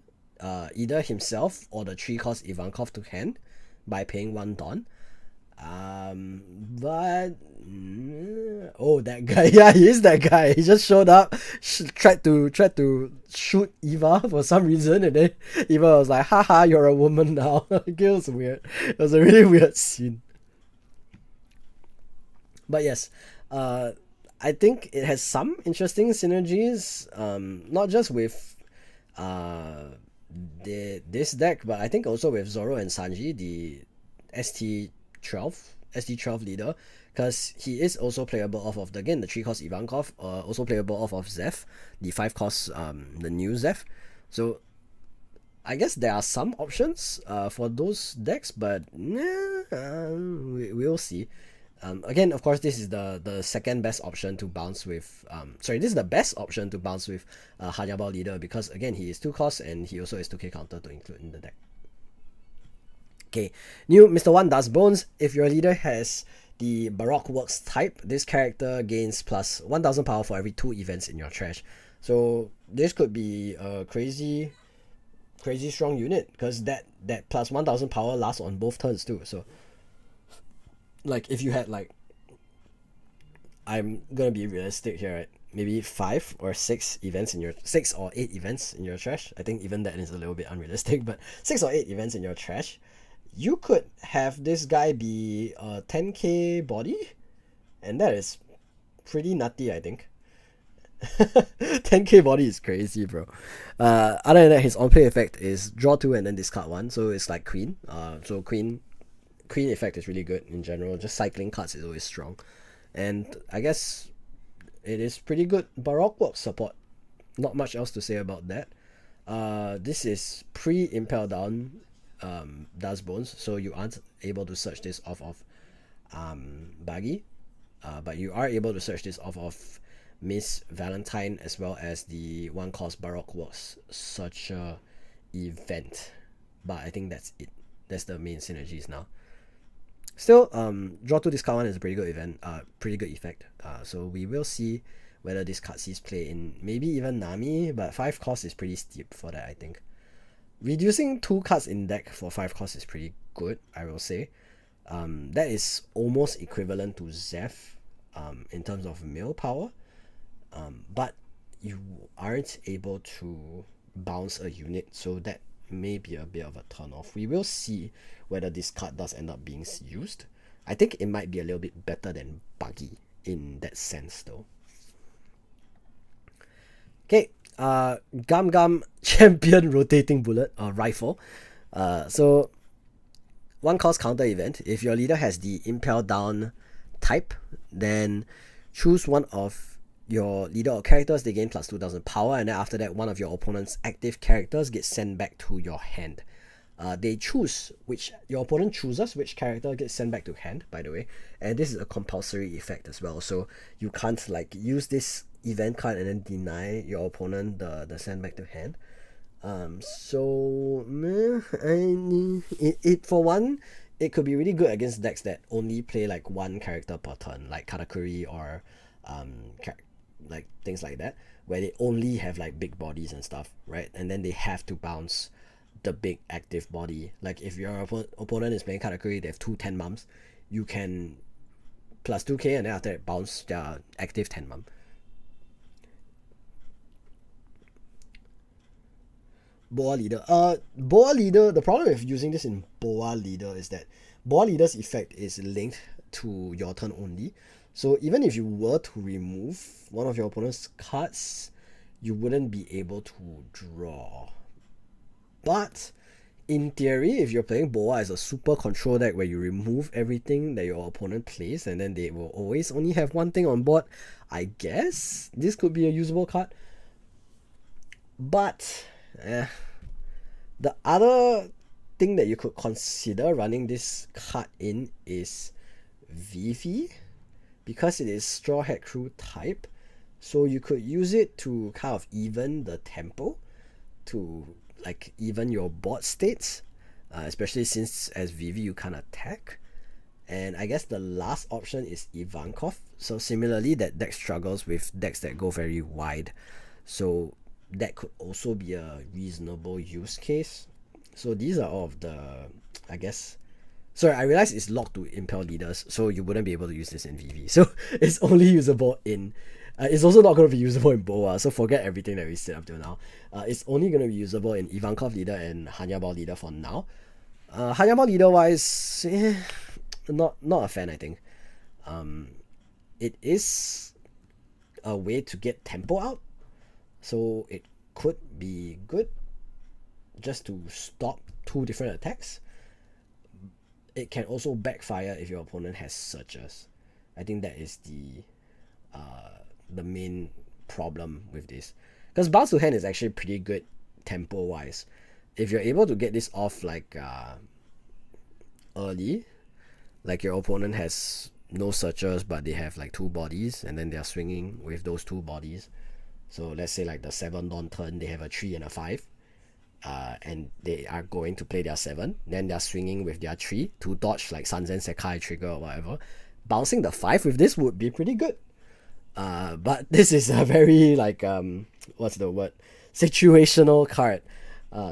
either himself or the 3 cost Ivankov to hand by paying 1 Dawn. But oh, that guy, yeah, he is that guy. He just showed up, tried to shoot Eva for some reason, and then Eva was like, haha, you're a woman now. It was weird. It was a really weird scene. But yes, I I think it has some interesting synergies, not just with this deck, but I think also with Zoro and Sanji, the ST12 leader, because he is also playable off of the 3 cost Ivankov, also playable off of Zeph, the 5 cost the new Zeph. So I guess there are some options for those decks, but we'll see. Again, of course, this is the second best option to bounce with. Sorry, this is the best option to bounce with Hanyabao leader, because again, he is 2 cost and he also is 2k counter to include in the deck. Okay, new Mr. 1 Dust Bones. If your leader has the Baroque Works type, this character gains plus 1000 power for every 2 events in your trash. So this could be a crazy strong unit, because that plus 1000 power lasts on both turns too. So like if you had like, I'm gonna be realistic here, right? Maybe 5 or 6 events in your 6 or 8 events in your trash. I think even that is a little bit unrealistic, but 6 or 8 events in your trash, you could have this guy be a 10k body, and that is pretty nutty, I think. 10k body is crazy, bro. Other than that, his on play effect is draw 2 and then discard 1, so it's like Queen. So Queen effect is really good in general. Just cycling cards is always strong, and I guess it is pretty good Baroque Works support. Not much else to say about that. This is pre-impel down Dust Bones, so you aren't able to search this off of Buggy, but you are able to search this off of Miss Valentine, as well as the 1 cost Baroque Works such a event. But I think that's it. That's the main synergies now. Still, draw 2 discard 1 is a pretty good event, pretty good effect. So we will see whether this card sees play in maybe even Nami, but 5 cost is pretty steep for that, I think. Reducing 2 cards in deck for 5 cost is pretty good, I will say. That is almost equivalent to Zeph in terms of mill power. But you aren't able to bounce a unit, so that may be a bit of a turn off. We will see whether this card does end up being used. I think it might be a little bit better than Buggy in that sense though. Okay, Gum Gum Champion Rotating Bullet or Rifle. So 1 cost counter event. If your leader has the Impel Down type, then choose one of your leader or characters, they gain plus 2000 power, and then after that, one of your opponent's active characters gets sent back to your hand. They choose which, your opponent chooses which character gets sent back to hand, by the way, and this is a compulsory effect as well, so you can't like use this event card and then deny your opponent the send back to hand. So it for one, it could be really good against decks that only play like 1 character per turn, like Katakuri or like things like that, where they only have like big bodies and stuff, right? And then they have to bounce the big active body. Like if your opponent is playing Katakuri, they have 2 10 mums, you can plus 2k and then after that bounce their active 10 mum. Boa Leader. Boa Leader, the problem with using this in Boa Leader is that Boa Leader's effect is linked to your turn only. So even if you were to remove one of your opponent's cards, you wouldn't be able to draw. But in theory, if you're playing Boa as a super control deck where you remove everything that your opponent plays and then they will always only have 1 thing on board, I guess this could be a usable card. But the other thing that you could consider running this card in is Vivi, because it is Straw Hat Crew type, so you could use it to kind of even the tempo, to like even your board states, especially since as Vivi you can't attack. And I guess the last option is Ivankov. So similarly, that deck struggles with decks that go very wide, so that could also be a reasonable use case. So these are all of the, I guess. Sorry, I realize it's locked to Impel leaders, so you wouldn't be able to use this in VV. So it's only usable in... it's also not going to be usable in Boa, so forget everything that we said up till now. It's only going to be usable in Ivankov leader and Hanyabao leader for now. Hanyabao leader wise, not a fan, I think. It is a way to get tempo out, so it could be good just to stop two different attacks. It can also backfire if your opponent has searches. I think that is the main problem with this, because bounce to hand is actually pretty good tempo wise. If you're able to get this off like early, like your opponent has no searchers but they have like two bodies and then they're swinging with those two bodies. So let's say like the 7 Dawn turn, they have a 3 and a 5, and they are going to play their 7, then they're swinging with their 3 to dodge like Sanzen Sekai trigger or whatever. Bouncing the 5 with this would be pretty good. But this is a very like what's the word, situational card.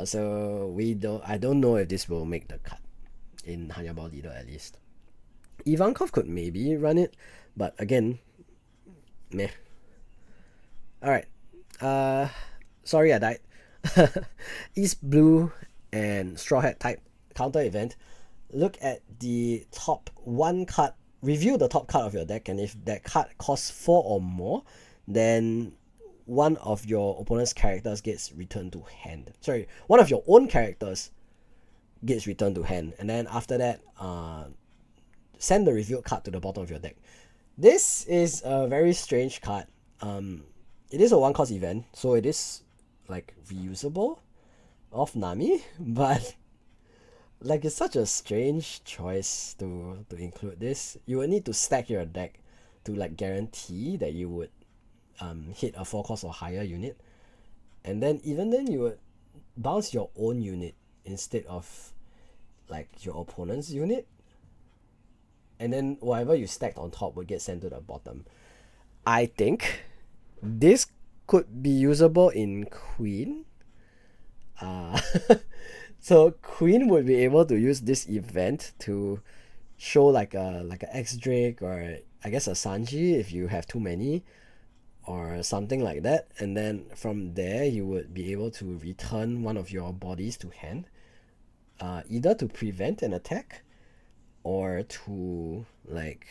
So I don't know if this will make the cut in Hanyabao Leader at least. Ivankov could maybe run it, but again, meh. Alright. Sorry I died. East Blue and Straw Hat type counter event. Look at the top one card. Review the top card of your deck, and if that card costs 4 or more, then one of your opponent's characters gets returned to hand. Sorry, one of your own characters gets returned to hand, and then after that, send the revealed card to the bottom of your deck. This is a very strange card. It is a 1-cost event, so it is like reusable of Nami, but like it's such a strange choice to include this. You would need to stack your deck to like guarantee that you would hit a 4-cost or higher unit, and then even then you would bounce your own unit instead of like your opponent's unit, and then whatever you stacked on top would get sent to the bottom. I think this could be usable in Queen. So Queen would be able to use this event to show like a X-Drake, or I guess a Sanji if you have too many, or something like that, and then from there you would be able to return one of your bodies to hand, either to prevent an attack or to like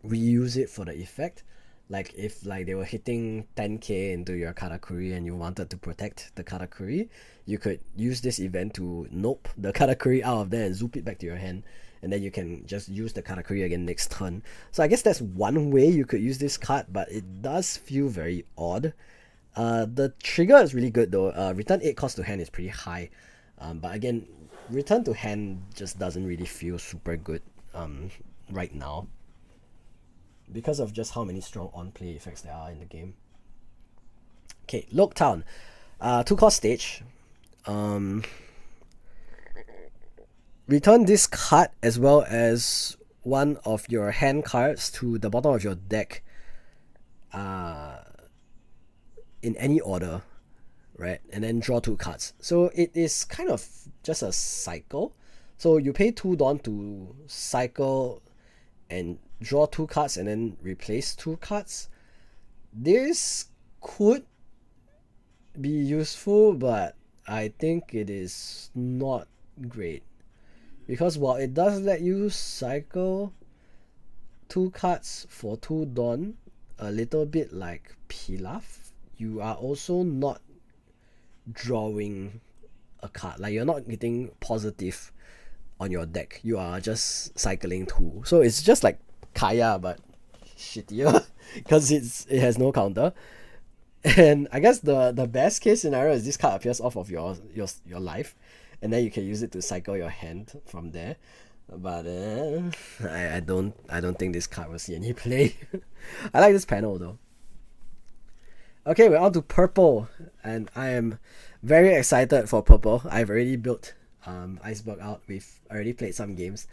reuse it for the effect. Like if like they were hitting 10k into your Katakuri and you wanted to protect the Katakuri, you could use this event to nope the Katakuri out of there and zoop it back to your hand, and then you can just use the Katakuri again next turn. So I guess that's one way you could use this card, but it does feel very odd. The trigger is really good though. Return 8 cost to hand is pretty high, but again, return to hand just doesn't really feel super good right now, because of just how many strong on-play effects there are in the game. Okay, Loketown. 2-cost stage. Return this card as well as one of your hand cards to the bottom of your deck in any order, right? And then draw 2 cards. So it is kind of just a cycle. So you pay 2 Dawn to cycle and draw 2 cards and then replace 2 cards. This could be useful, but I think it is not great, because while it does let you cycle 2 cards for 2 Dawn, a little bit like Pilaf, you are also not drawing a card. Like, you're not getting positive on your deck, you are just cycling 2. So it's just like Kaya but shittier because it has no counter. And I guess the best case scenario is this card appears off of your life, and then you can use it to cycle your hand from there. But I don't think this card will see any play. I like this panel though. Okay, we're on to purple, and I am very excited for purple. I've already built Iceberg out. We've already played some games.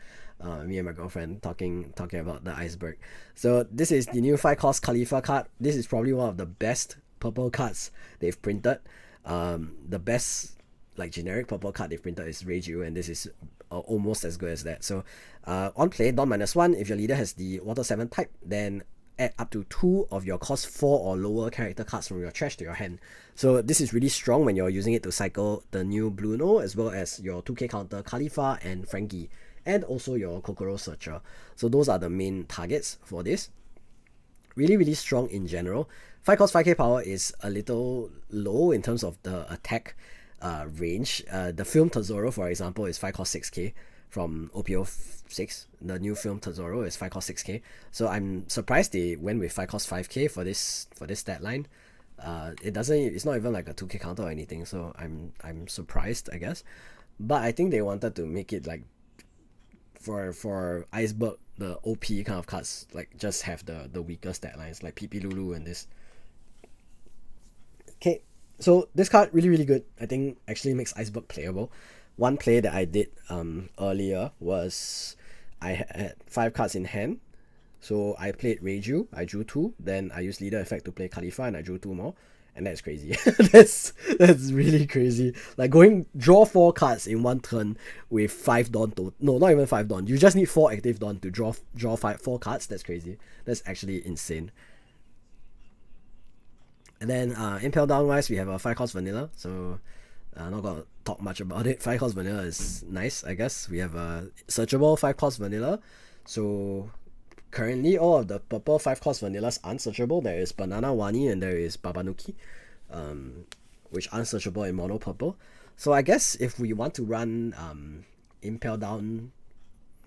Me and my girlfriend talking about the Iceberg. So this is the new 5-cost Khalifa card. This is probably one of the best purple cards they've printed. The best like generic purple card they've printed is Reiju, and this is almost as good as that. So on play, Dawn -1. If your leader has the Water 7 type, then add up to 2 of your cost 4 or lower character cards from your trash to your hand. So this is really strong when you're using it to cycle the new Bruno, as well as your 2k counter Khalifa and Frankie, and also your Kokoro Searcher. So those are the main targets for this. really, really strong in general. 5 cost 5k power is a little low in terms of the attack range. The film Tazoro, for example, is 5 cost 6k from OPO 6. The new film Tazoro is 5 cost 6k. So I'm surprised they went with 5 cost 5k for this stat line. It's not even like a 2k counter or anything, so I'm surprised, I guess. But I think they wanted to make it like for Iceberg, the OP kind of cards, like just have the weaker stat lines like PP Lulu and this. Okay, so this card really, really good. I think actually makes Iceberg playable. One play that I did earlier was I had 5 cards in hand. So I played Reiju, I drew 2, then I used leader effect to play Khalifa and I drew 2 more. And that's crazy. that's really crazy. Like draw 4 cards in one turn with 5 Dawn no, not even 5 Dawn. You just need 4 active Dawn to draw 4 cards. That's crazy. That's actually insane. And then Impel Down wise, we have a 5 cost vanilla. So I'm not gonna talk much about it. 5 cost vanilla is nice, I guess. We have a searchable 5 cost vanilla. So currently, all of the purple 5 cost vanillas aren't searchable. There is Banana Wani and there is Babanuki, which aren't searchable in mono purple. So I guess if we want to run Impel Down,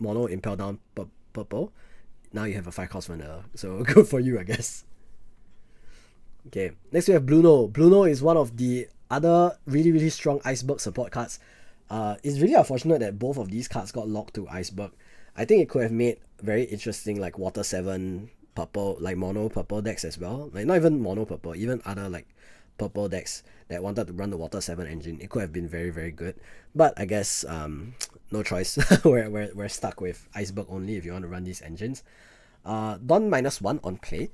mono Impel Down purple, now you have a 5 cost vanilla. So good for you, I guess. Okay, next we have Bruno. Bruno is one of the other really, really strong Iceberg support cards. It's really unfortunate that both of these cards got locked to Iceberg. I think it could have made very interesting like Water 7 purple, like mono purple decks as well. Like not even mono purple, even other like purple decks that wanted to run the Water 7 engine. It could have been very, very good. But I guess no choice. we're stuck with Iceberg only if you want to run these engines. Dawn -1 on play.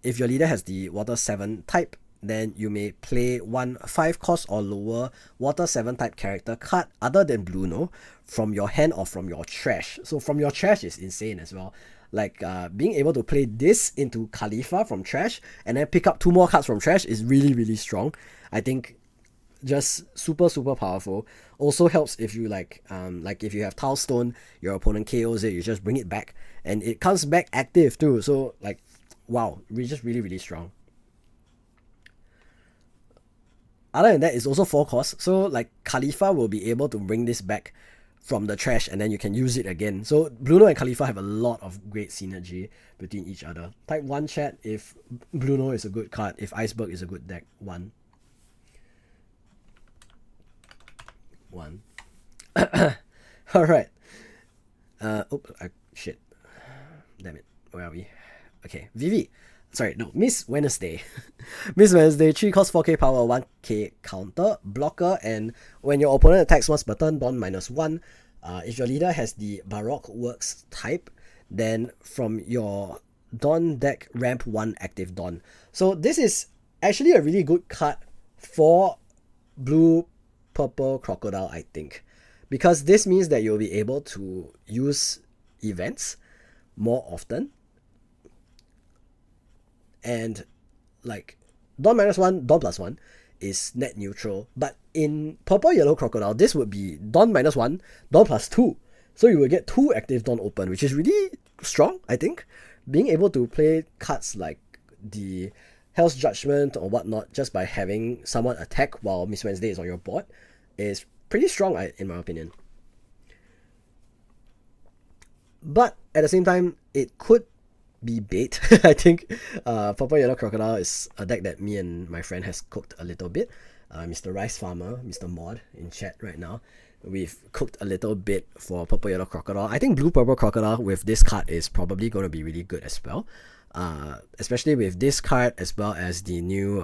If your leader has the Water 7 type, then you may play one 5 cost or lower Water 7 type character card other than Bruno from your hand or from your trash. So from your trash is insane as well. Like being able to play this into Khalifa from trash and then pick up 2 more cards from trash is really, really strong. I think just super, super powerful. Also helps if you like if you have Tile Stone, your opponent KOs it, you just bring it back and it comes back active too. So like wow, just really, really strong. Other than that, it's also 4 costs. So like Khalifa will be able to bring this back from the trash and then you can use it again. So Bruno and Khalifa have a lot of great synergy between each other. Type 1 chat if Bruno is a good card, if Iceberg is a good deck. 1. Alright. Shit. Damn it. Where are we? Okay, Vivi. Sorry, no, Miss Wednesday. Miss Wednesday, 3 cost 4k power, 1k counter, blocker, and when your opponent attacks once per turn, Dawn -1. If your leader has the Baroque Works type, then from your Dawn deck, ramp 1 active Dawn. So this is actually a really good card for blue purple crocodile, I think. Because this means that you'll be able to use events more often. And like Dawn -1, Dawn +1 is net neutral. But in purple yellow crocodile, this would be Dawn -1, Dawn +2. So you will get 2 active Dawn open, which is really strong, I think. Being able to play cards like the Hell's Judgment or whatnot just by having someone attack while Miss Wednesday is on your board is pretty strong in my opinion. But at the same time, it could be bait. I think Purple Yellow Crocodile is a deck that me and my friend has cooked a little bit. Mr. Rice Farmer, Mr. Mod in chat right now, we've cooked a little bit for Purple Yellow Crocodile. I think Blue Purple Crocodile with this card is probably going to be really good as well. Especially with this card as well as the new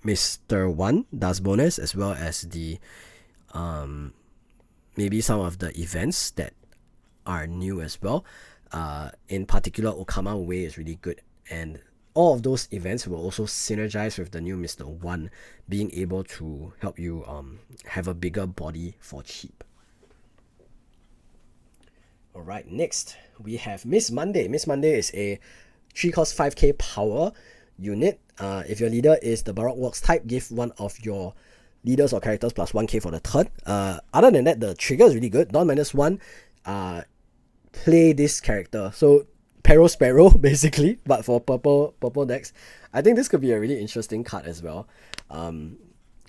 Mr. 1 does bonus, as well as the maybe some of the events that are new as well. In particular, Okama Way is really good, and all of those events will also synergize with the new Mr. 1 being able to help you have a bigger body for cheap. Alright, next we have Miss Monday. Miss Monday is a 3 cost 5k power unit. If your leader is the Baroque Works type, give one of your leaders or characters plus 1k for the turn. Other than that, the trigger is really good. Dawn -1, play this character. So Pero Sparrow basically, but for purple decks. I think this could be a really interesting card as well.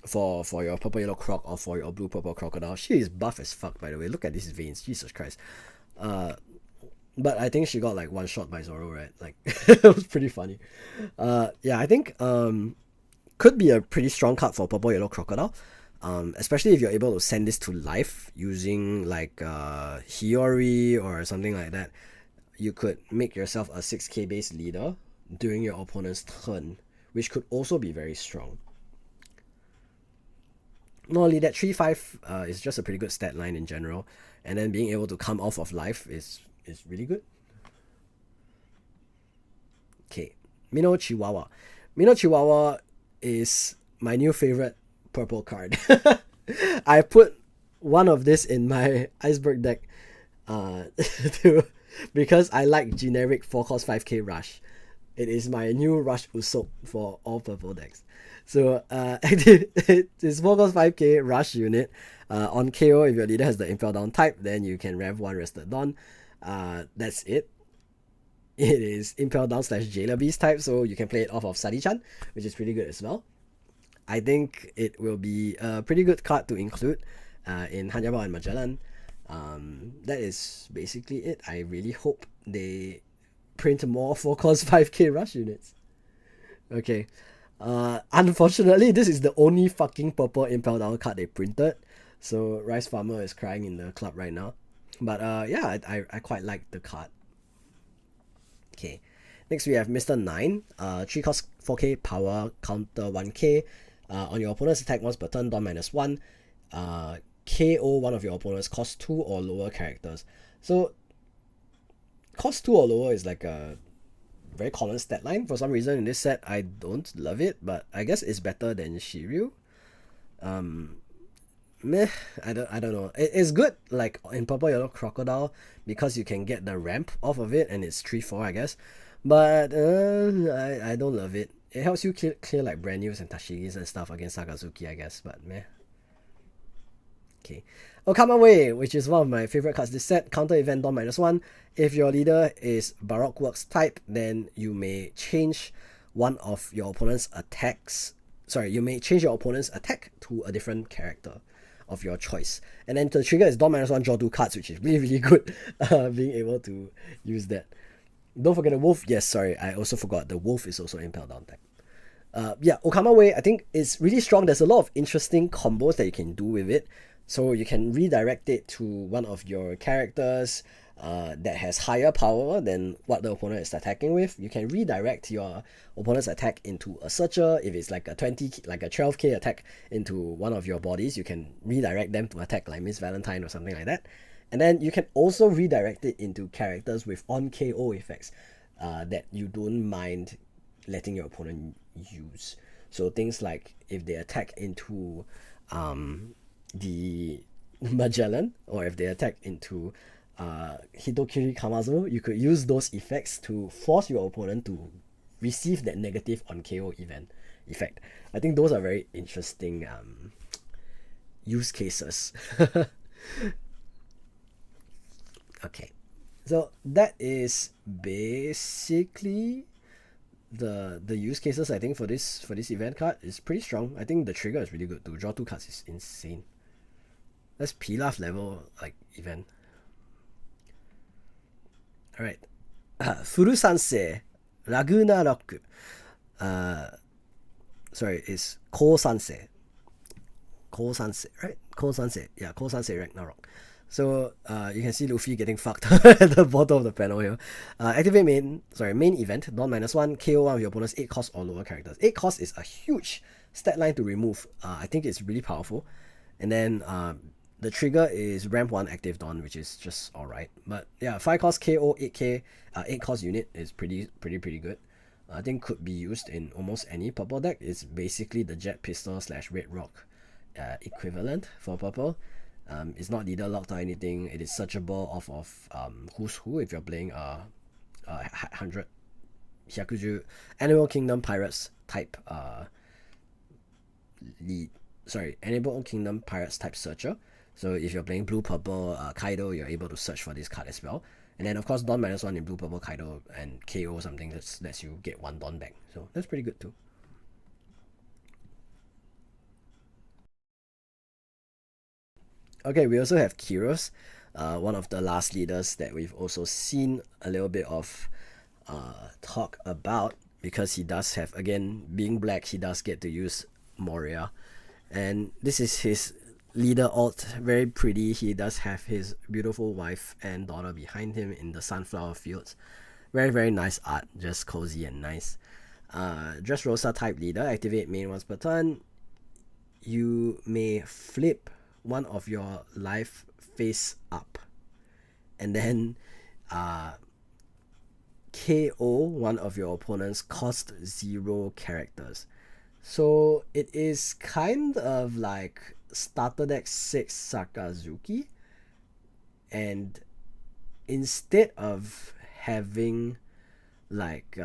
For your purple yellow croc or for your blue purple crocodile. She is buff as fuck, by the way. Look at these veins, Jesus Christ. But I think she got like one shot by Zoro, right? Like it was pretty funny. Yeah, I think could be a pretty strong card for purple yellow crocodile. Especially if you're able to send this to life using like Hiyori or something like that. You could make yourself a 6k base leader during your opponent's turn, which could also be very strong. Not only that, 3-5 is just a pretty good stat line in general, and then being able to come off of life is really good. Okay, Mino Chihuahua. Mino Chihuahua is my new favorite purple card. I put one of this in my Iceberg deck because I like generic 4-cost 5k rush. It is my new rush Usopp for all purple decks. So it's 4-cost 5k rush unit. On KO, if your leader has the Impel Down type, then you can rev 1 Rested Dawn. That's it. It is Impel Down / Jailer Beast type, so you can play it off of Sadi-chan, which is pretty good as well. I think it will be a pretty good card to include in Hanyaba and Magellan. That is basically it. I really hope they print more 4-cost 5k rush units. Okay. Unfortunately, this is the only fucking purple Impel Down card they printed. So Rice Farmer is crying in the club right now. But yeah, I quite like the card. Okay. Next we have Mr. 9. 3-cost 4k power, counter 1k. On your opponent's attack once per turn, Dawn -1. KO one of your opponent's cost 2 or lower characters. So cost 2 or lower is like a very common stat line. For some reason in this set I don't love it, but I guess it's better than Shiryu. Meh, I don't know. It's good like in purple yellow crocodile because you can get the ramp off of it and it's 3-4 I guess. But I don't love it. It helps you clear like brand news and Tashigis and stuff against Sakazuki, I guess, but meh. Okay. Okama Way, which is one of my favorite cards this set. Counter event Dawn -1. If your leader is Baroque Works type, then you may change one of your opponent's attacks. Sorry, you may change your opponent's attack to a different character of your choice. And then the trigger is Dawn -1, draw 2 cards, which is really good. Being able to use that. Don't forget the wolf. Yes, sorry, I also forgot the wolf is also Impel Down type. Yeah, Okama Way, I think it's really strong. There's a lot of interesting combos that you can do with it. So you can redirect it to one of your characters that has higher power than what the opponent is attacking with. You can redirect your opponent's attack into a searcher. If it's like a 12k attack into one of your bodies, you can redirect them to attack like Miss Valentine or something like that. And then you can also redirect it into characters with on KO effects that you don't mind letting your opponent use. So things like if they attack into the Magellan, or if they attack into Hitokiri Kamazo, you could use those effects to force your opponent to receive that negative on KO effect. I think those are very interesting use cases. Okay, so that is basically the use cases. I think for this event card is pretty strong. I think the trigger is really good. To draw 2 cards is insane. That's Pilaf level like event. Alright. Furu Sansei Laguna Rock. Sorry, it's Ko Sansei. Ko Sansei, right? Ko Sansei. Yeah, Ko Sansei Ragnarok. So you can see Luffy getting fucked at the bottom of the panel here. Activate main event, Dawn -1, KO one of your opponent's 8 cost or lower characters. 8 cost is a huge stat line to remove. I think it's really powerful. And then the trigger is ramp 1 active Dawn, which is just alright. But yeah, 5 cost KO 8k 8 cost unit is pretty good. I think could be used in almost any purple deck. It's basically the Jet Pistol / Red Rock equivalent for purple. It's not leader locked or anything. It is searchable off of Who's Who if you're playing 100 Hyakuju Animal Kingdom Pirates type Animal Kingdom Pirates type searcher. So if you're playing blue purple Kaido, you're able to search for this card as well. And then of course Don -1 in blue purple Kaido and KO something that lets you get 1 Don back. So that's pretty good too. Okay, we also have Kyros, one of the last leaders that we've also seen a little bit of talk about, because he does have, again, being black, he does get to use Moria. And this is his leader alt, very pretty. He does have his beautiful wife and daughter behind him in the sunflower fields. Very, very nice art, just cozy and nice. Dressrosa type leader, activate main once per turn. You may flip one of your life face up, and then KO one of your opponents, cost 0 characters. So it is kind of like starter deck 6 Sakazuki, and instead of having like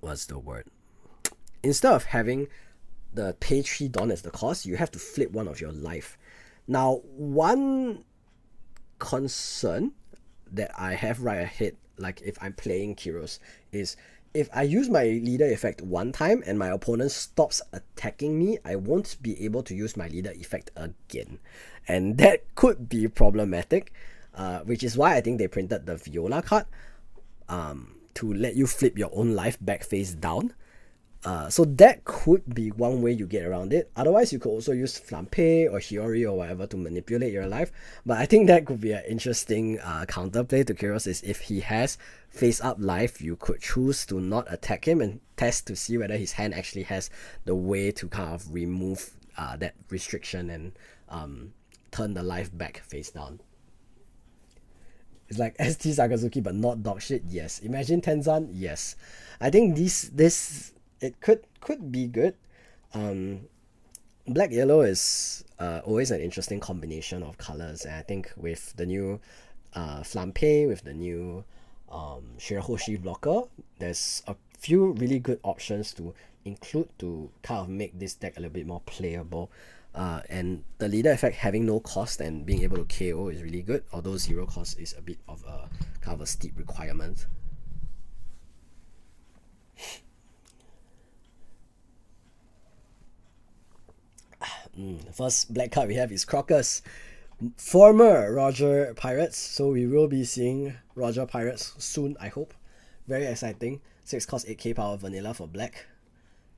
what's the word? Instead of having the pay 3 Don as the cost, you have to flip one of your life. Now, one concern that I have right ahead, like if I'm playing Kyros, is if I use my leader effect one time and my opponent stops attacking me, I won't be able to use my leader effect again. And that could be problematic, which is why I think they printed the Viola card to let you flip your own life back face down. So that could be one way you get around it. Otherwise, you could also use Flampe or Hiori or whatever to manipulate your life. But I think that could be an interesting counterplay to Kyros, is if he has face-up life, you could choose to not attack him and test to see whether his hand actually has the way to kind of remove that restriction and turn the life back face down. It's like ST Sakazuki but not dog shit, yes. Imagine Tenzan, yes. I think this it could be good. Black yellow is always an interesting combination of colors, and I think with the new Flampe, with the new Shirahoshi blocker, there's a few really good options to include to kind of make this deck a little bit more playable. And the leader effect having no cost and being able to KO is really good, although 0 cost is a bit of a kind of a steep requirement. The first black card we have is Crocus, former Roger Pirates, so we will be seeing Roger Pirates soon, I hope. Very exciting. 6 cost 8k power vanilla for black.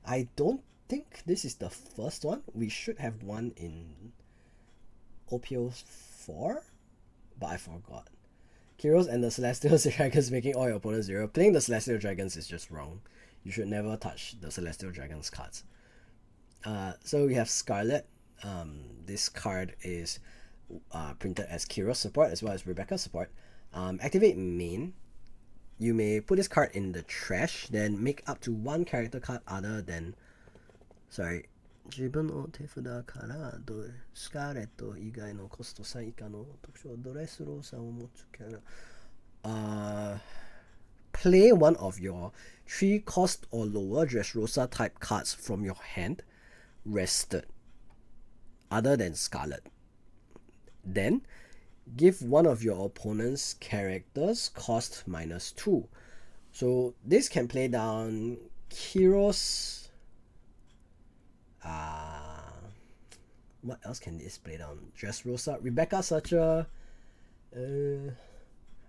I don't think this is the first one. We should have one in OPO 4, but I forgot. Kyros and the Celestial Dragons making all your opponents 0. Playing the Celestial Dragons is just wrong. You should never touch the Celestial Dragons cards. So we have Scarlet. This card is printed as Kyros support as well as Rebecca support. Activate main. You may put this card in the trash, then make up to 1 character card other than... Sorry. 自分の手札からスカーレット以外のコスト差以下の特徴ドレスローサーを持つキャラ。Play one of your 3 cost or lower Dressrosa type cards from your hand rested, other than Scarlet. Then, give one of your opponent's characters cost -2. So this can play down Kyros. What else can this play down? Dressrosa, Rebecca Sucher.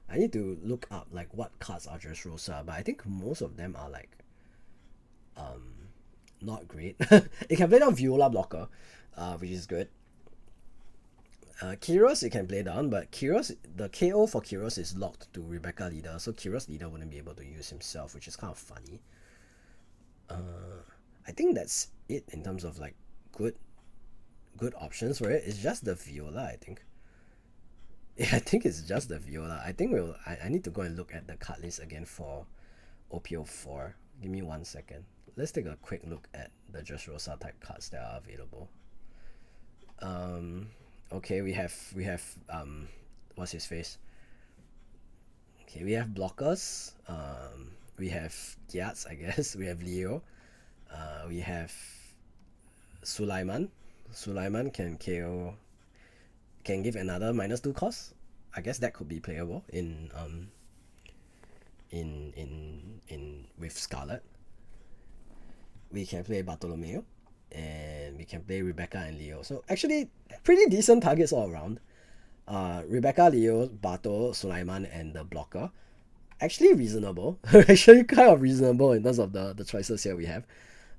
I need to look up like what cards are Dressrosa, but I think most of them are like not great. It can play down Viola blocker, which is good. Kyros it can play down, but Kyros, the KO for Kyros is locked to Rebecca leader, so Kyros leader wouldn't be able to use himself, which is kind of funny. I think that's it in terms of like good options for it. It's just the Viola, I think. Yeah, I think it's just the Viola. I think I need to go and look at the card list again for OPO 4. Give me 1 second. Let's take a quick look at the Dressrosa type cards that are available. Okay, we have what's his face? Okay, we have blockers. We have Gyats, I guess. We have Leo. We have Sulaiman. Sulaiman can KO, can give another -2 cost. I guess that could be playable in with Scarlet. We can play Bartolomeo, and we can play Rebecca and Leo. So actually, pretty decent targets all around. Rebecca, Leo, Bato, Sulaiman, and the blocker. Actually reasonable. Actually kind of reasonable in terms of the choices here we have.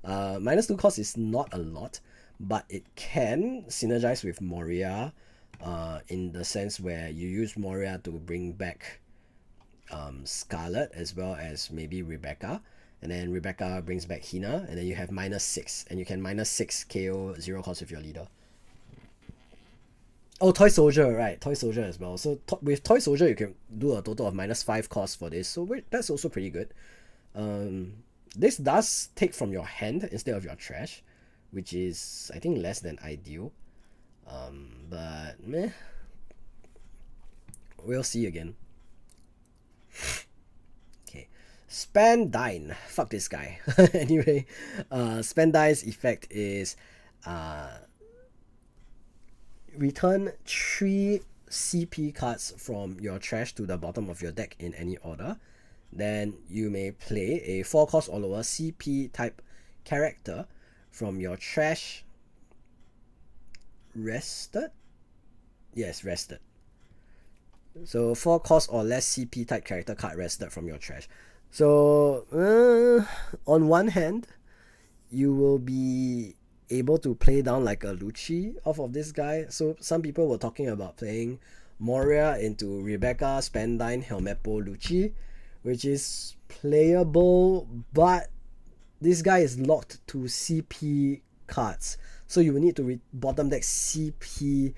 -2 cost is not a lot, but it can synergize with Moria, in the sense where you use Moria to bring back Scarlet as well as maybe Rebecca, and then Rebecca brings back Hina, and then you have -6, and you can -6 KO 0 cost with your leader. Oh, Toy Soldier, right? Toy Soldier as well. So with Toy Soldier, you can do a total of -5 cost for this. So that's also pretty good. This does take from your hand instead of your trash, which is, I think, less than ideal. But meh. We'll see again. Okay. Spandine. Fuck this guy. Anyway, Spandine's effect is return 3 CP cards from your trash to the bottom of your deck in any order. Then you may play a 4 cost or lower CP type character from your trash. Rested? Yes, rested. So 4 cost or less CP type character card rested from your trash. So on one hand, you will be able to play down like a Lucci off of this guy. So some people were talking about playing Moria into Rebecca, Spandine, Helmeppo, Lucci, which is playable, but this guy is locked to CP cards. So you will need to bottom deck CP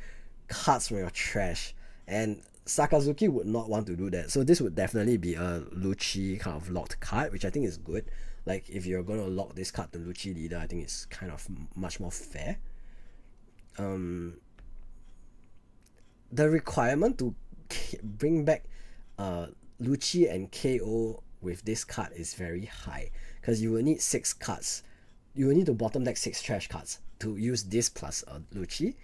cards from your trash. And Sakazuki would not want to do that. So this would definitely be a Lucci kind of locked card, which I think is good. Like, if you're going to lock this card to Lucci leader, I think it's kind of much more fair. The requirement to bring back Lucci and KO with this card is very high, because you will need 6 cards. You will need to bottom deck 6 trash cards to use this plus Lucci.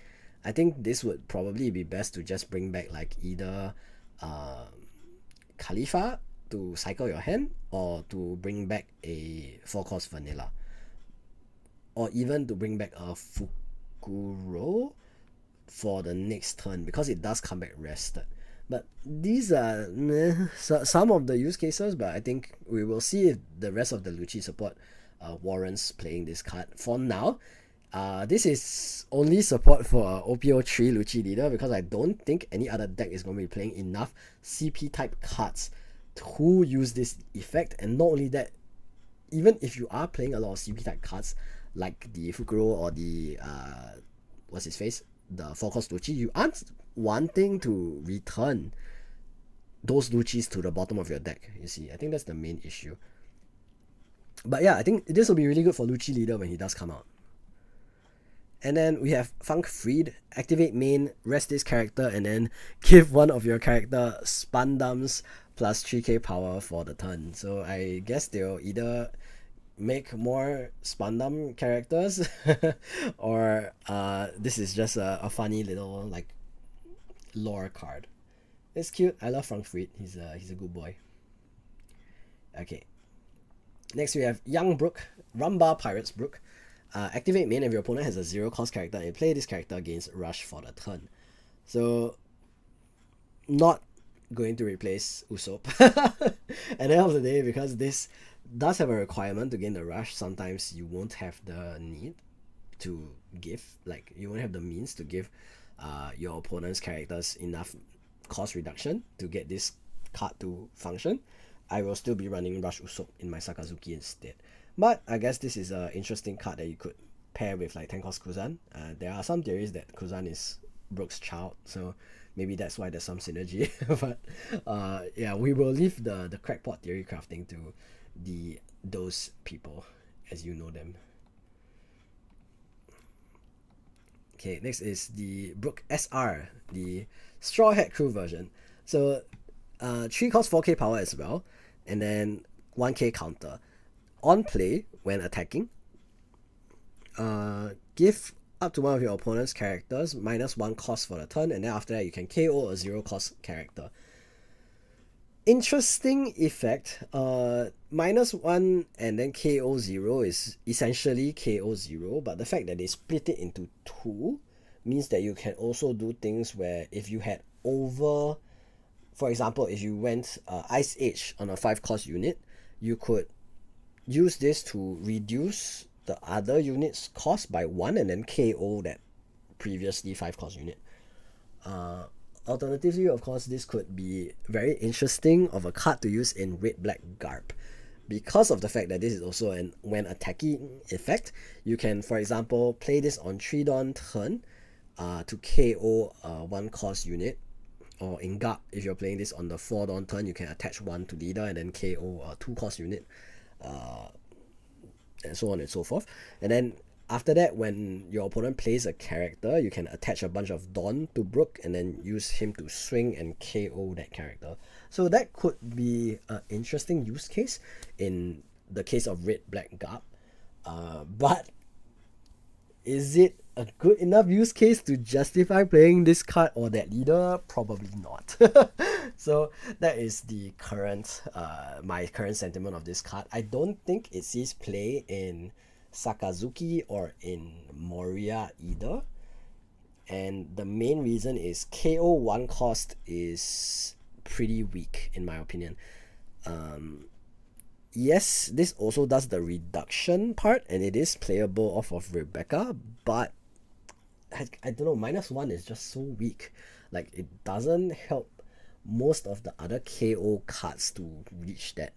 I think this would probably be best to just bring back like either Khalifa to cycle your hand, or to bring back a 4 cost vanilla, or even to bring back a Fukuro for the next turn, because it does come back rested. But these are some of the use cases, but I think we will see if the rest of the Lucci support warrants playing this card. For now, this is only support for OPO3 Lucci leader, because I don't think any other deck is going to be playing enough CP type cards to use this effect. And not only that, even if you are playing a lot of CP type cards like the Fukuro or the what's his face, the 4 cost Lucci, you aren't wanting to return those Luccis to the bottom of your deck. You see, I think that's the main issue. But yeah, I think this will be really good for Lucci leader when he does come out. And then we have Funk Freed. Activate main, rest this character, and then give one of your character Spandams plus 3k power for the turn. So I guess they'll either make more Spandam characters or this is just a funny little like lore card. It's cute. I love Funk Freed. He's a good boy. Okay. Next we have Young Brook, Ramba Pirates Brook. Activate main if your opponent has a 0 cost character and play this character against Rush for the turn. So, not going to replace Usopp at the end of the day, because this does have a requirement to gain the Rush. Sometimes you won't have the need to give, like, you won't have the means to give your opponent's characters enough cost reduction to get this card to function. I will still be running Rush Usopp in my Sakazuki instead. But I guess this is an interesting card that you could pair with like 10 cost Kuzan. There are some theories that Kuzan is Brook's child, so maybe that's why there's some synergy. But yeah, we will leave the crackpot theory crafting to those people as you know them. Okay, next is the Brook SR, the Straw Hat Crew version. So 3 cost 4k power as well, and then 1k counter. On play, when attacking, give up to one of your opponent's characters, -1 cost for the turn, and then after that you can KO a 0 cost character. Interesting effect. -1 and then KO 0 is essentially KO 0, but the fact that they split it into 2 means that you can also do things where if you had over, for example, if you went Ice Age on a 5 cost unit, you could use this to reduce the other unit's cost by 1 and then KO that previously 5 cost unit. Alternatively, of course, this could be very interesting of a card to use in red-black garb. Because of the fact that this is also an when attacking effect, you can, for example, play this on 3 Dawn turn to KO a 1 cost unit. Or in garb, if you're playing this on the 4 Dawn turn, you can attach 1 to leader and then KO a 2 cost unit. And so on and so forth. And then after that, when your opponent plays a character, you can attach a bunch of Dawn to Brook and then use him to swing and KO that character. So that could be an interesting use case in the case of red-black garb. But is it a good enough use case to justify playing this card or that leader? Probably not. So that is the current my current sentiment of this card. I don't think it sees play in Sakazuki or in Moria either, and the main reason is KO 1 cost is pretty weak in my opinion. Yes, this also does the reduction part and it is playable off of Rebecca, but I don't know, -1 is just so weak. Like, it doesn't help most of the other KO cards to reach that,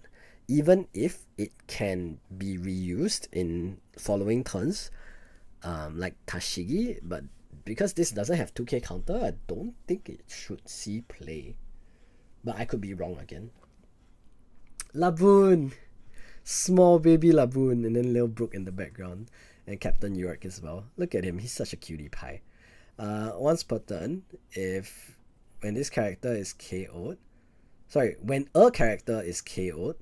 even if it can be reused in following turns, like Tashigi. But because this doesn't have 2k counter, I don't think it should see play, but I could be wrong again. Laboon, small baby Laboon, and then Lil Brook in the background, and Captain York as well. Look at him, he's such a cutie pie. Once per turn, when this character is KO'd, when a character is KO'd,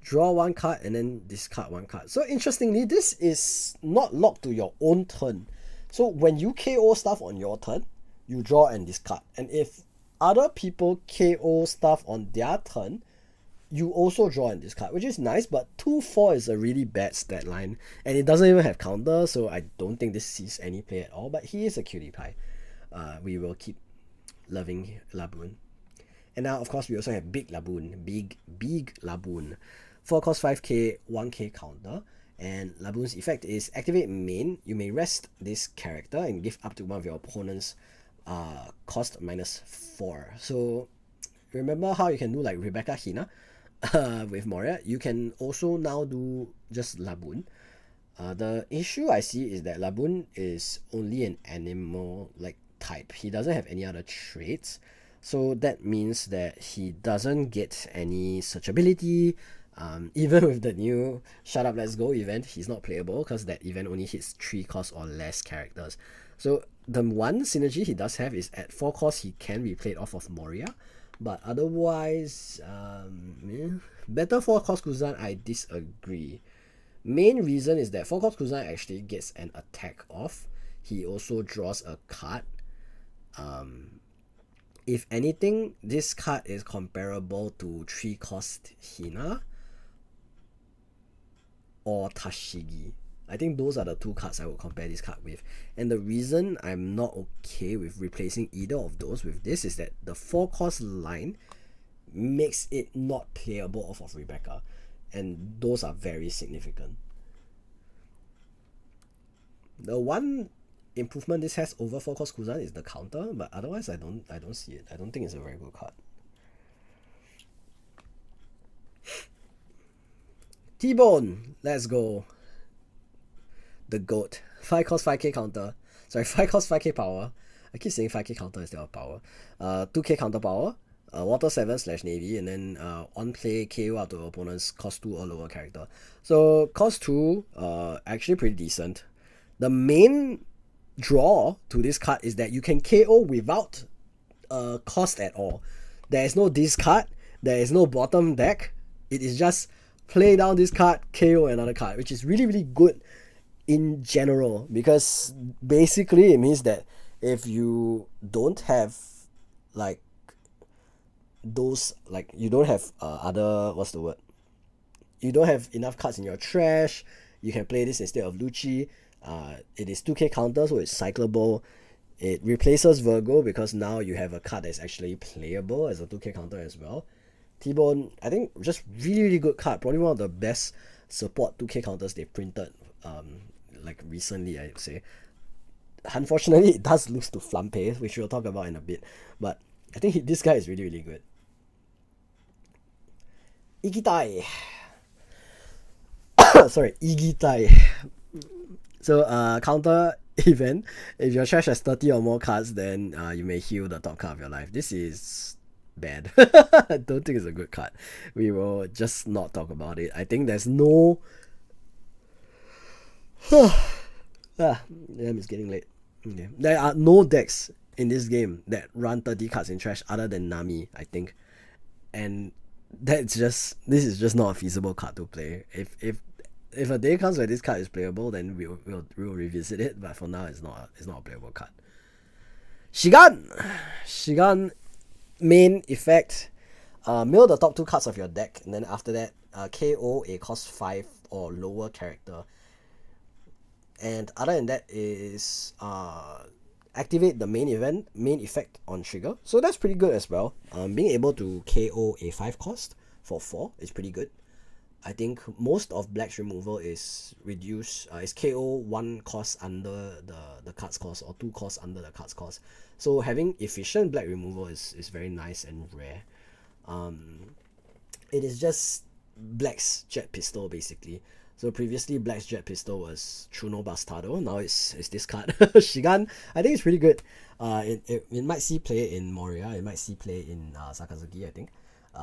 draw 1 card and then discard 1 card. So interestingly, this is not locked to your own turn. So when you KO stuff on your turn, you draw and discard. And if other people KO stuff on their turn, you also draw and discard, which is nice, but 2-4 is a really bad stat line, and it doesn't even have counter, so I don't think this sees any play at all, but he is a cutie pie. We will keep loving Laboon. And now, of course, we also have Big Laboon. Big Laboon. 4 cost 5k, 1k counter. And Laboon's effect is activate main. You may rest this character and give up to one of your opponent's cost -4. So remember how you can do like Rebecca Hina with Moria? You can also now do just Laboon. The issue I see is that Laboon is only an animal like type. He doesn't have any other traits. So that means that he doesn't get any searchability. Even with the new Shut Up Let's Go event, he's not playable because that event only hits 3 cost or less characters. So the one synergy he does have is at 4 cost he can be played off of Moria, but otherwise better 4 cost Kuzan, I disagree. Main reason is that 4 cost Kuzan actually gets an attack off. He also draws a card. If anything, this card is comparable to 3 cost Hina or Tashigi. I think those are the 2 cards I would compare this card with. And the reason I'm not okay with replacing either of those with this is that the 4 cost line makes it not playable off of Rebecca. And those are very significant. The one improvement this has over 4 cost Kuzan is the counter, but otherwise I don't see it. I don't think it's a very good card. T-Bone, let's go. The GOAT. 5 cost 5k counter. Sorry, 5 cost 5k power. I keep saying 5k counter instead of power. 2k counter power. Water 7/Navy, and then on play KO out to opponent's cost 2 or lower character. So cost 2, actually pretty decent. The main draw to this card is that you can KO without cost at all. There is no discard, there is no bottom deck. It is just play down this card, KO another card, which is really, really good in general, because basically it means that if you don't have like those, like you don't have other, what's the word, you don't have enough cards in your trash, you can play this instead of Lucci. It is 2k counter, so it's cyclable. It replaces Virgo because now you have a card that's actually playable as a 2k counter as well. T-Bone, I think just really, really good card. Probably one of the best support 2k counters they've printed like recently, I would say. Unfortunately, it does lose to Flampe, which we'll talk about in a bit. But I think this guy is really, really good. Igitai. Sorry, Igitai. So counter event, if your trash has 30 or more cards, then you may heal the top card of your life. This is bad. I don't think it's a good card. We will just not talk about it. I think there's no damn, it's getting late. Okay. There are no decks in this game that run 30 cards in trash other than Nami, I think. And this is just not a feasible card to play. If a day comes where this card is playable, then we'll revisit it. But for now, it's not a playable card. Shigan main effect. Mill the top 2 cards of your deck, and then after that, KO a cost 5 or lower character. And other than that is activate the main effect on trigger. So that's pretty good as well. Being able to KO a 5 cost for 4 is pretty good. I think most of Black's removal is reduced, is KO 1 cost under the card's cost or 2 costs under the card's cost. So having efficient Black removal is very nice and rare. It is just Black's Jet Pistol basically. So previously Black's Jet Pistol was Chuno Bastardo, now it's this card. Shigan, I think it's pretty good. It might see play in Moria, it might see play in Sakazuki, I think.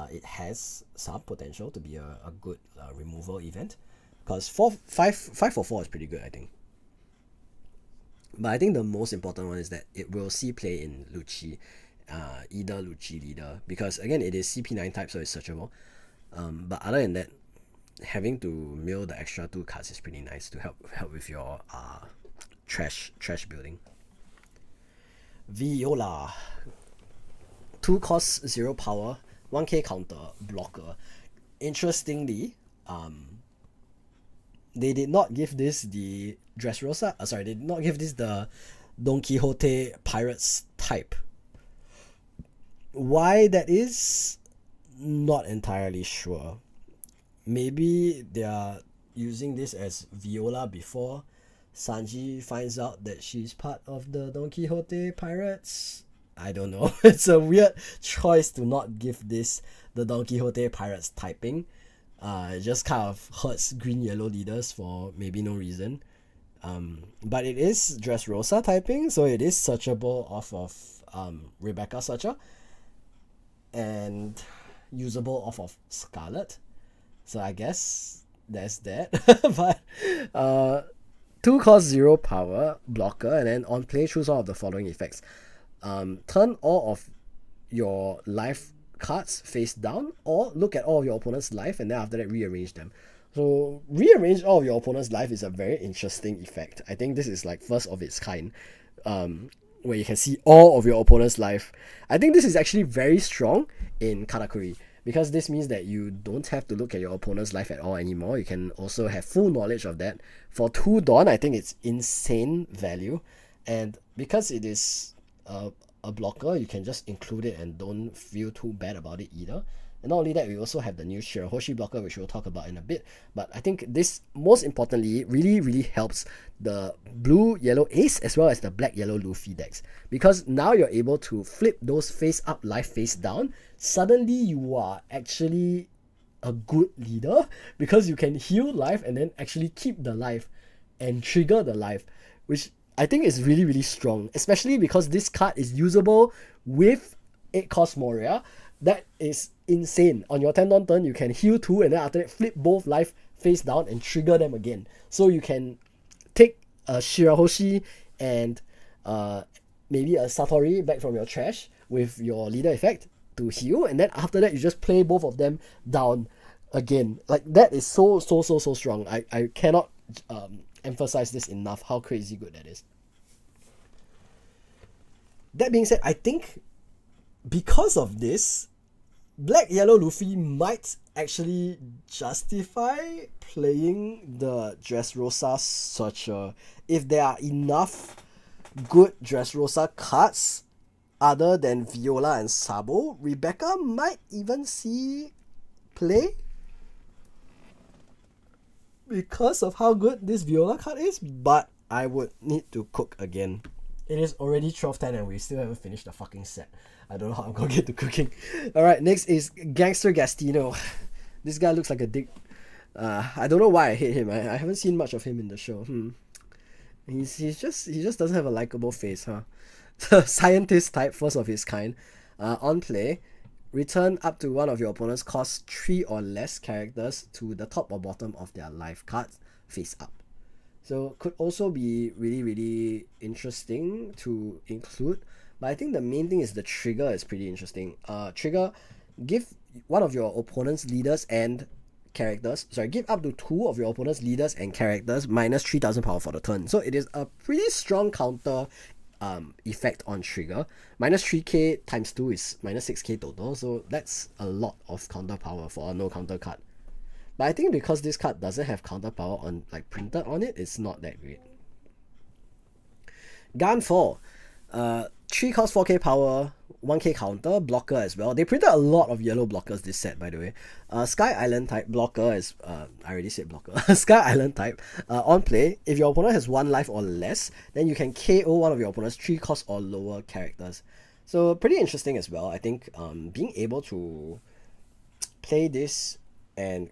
It has some potential to be a good removal event, because 5 for 4 is pretty good, I think. But I think the most important one is that it will see play in Lucci, either Lucci leader, because again it is CP9 type, so it's searchable. But other than that, having to mill the extra 2 cards is pretty nice to help with your trash building. Viola, 2 costs 0 power, 1k counter, blocker. Interestingly, they did not give this the Dressrosa. They did not give this the Don Quixote Pirates type. Why that is, not entirely sure. Maybe they are using this as Viola before Sanji finds out that she's part of the Don Quixote Pirates. I don't know. It's a weird choice to not give this the Don Quixote Pirates typing. It just kind of hurts green yellow leaders for maybe no reason. But it is Dressrosa typing, so it is searchable off of Rebecca Searcher and usable off of Scarlet. So I guess there's that. But 2 cost 0 power, blocker, and then on play choose all of the following effects. Turn all of your life cards face down, or look at all of your opponent's life and then after that rearrange them. So rearrange all of your opponent's life is a very interesting effect. I think this is like first of its kind, where you can see all of your opponent's life. I think this is actually very strong in Katakuri, because this means that you don't have to look at your opponent's life at all anymore. You can also have full knowledge of that. For 2 Dawn, I think it's insane value, and because it is a blocker, you can just include it and don't feel too bad about it either. And not only that, we also have the new Shirahoshi blocker, which we'll talk about in a bit. But I think this, most importantly, really helps the blue-yellow ace as well as the black-yellow Luffy decks. Because now you're able to flip those face-up life face-down. Suddenly you are actually a good leader, because you can heal life and then actually keep the life and trigger the life, which I think is really strong, especially because this card is usable with 8 cost Moria. That is insane. On your 10 Dawn turn, you can heal 2 and then after that flip both life face down and trigger them again. So you can take a Shirahoshi and maybe a Satori back from your trash with your leader effect to heal, and then after that you just play both of them down again. Like, that is so strong. I cannot emphasize this enough, how crazy good that is. That being said, I think because of this, Black Yellow Luffy might actually justify playing the Dressrosa Searcher if there are enough good Dressrosa cards other than Viola and Sabo. Rebecca might even see play because of how good this Viola card is, but I would need to cook again. It is already 12:10 and we still haven't finished the fucking set. I don't know how I'm gonna get to cooking. Alright, next is Gangster Gastino. This guy looks like a dick. I don't know why I hate him. I haven't seen much of him in the show. He just doesn't have a likable face, huh? Scientist type, first of his kind. On play, return up to one of your opponent's cost 3 or less characters to the top or bottom of their life cards face up. So could also be really, really interesting to include. But I think the main thing is the trigger is pretty interesting. Trigger, give one of your opponent's leaders and characters, give up to 2 of your opponent's leaders and characters minus 3000 power for the turn. So it is a pretty strong counter effect on trigger. Minus 3k times 2 is minus 6k total. So that's a lot of counter power for a no counter card. But I think because this card doesn't have counter power on printed on it, it's not that great. Gun 4. 3 cost 4k power, 1k counter, blocker as well. They printed a lot of yellow blockers this set, by the way. Sky Island type blocker is, I already said blocker. Sky Island type, on play, if your opponent has 1 life or less, then you can KO one of your opponent's 3 cost or lower characters. So pretty interesting as well. I think being able to play this and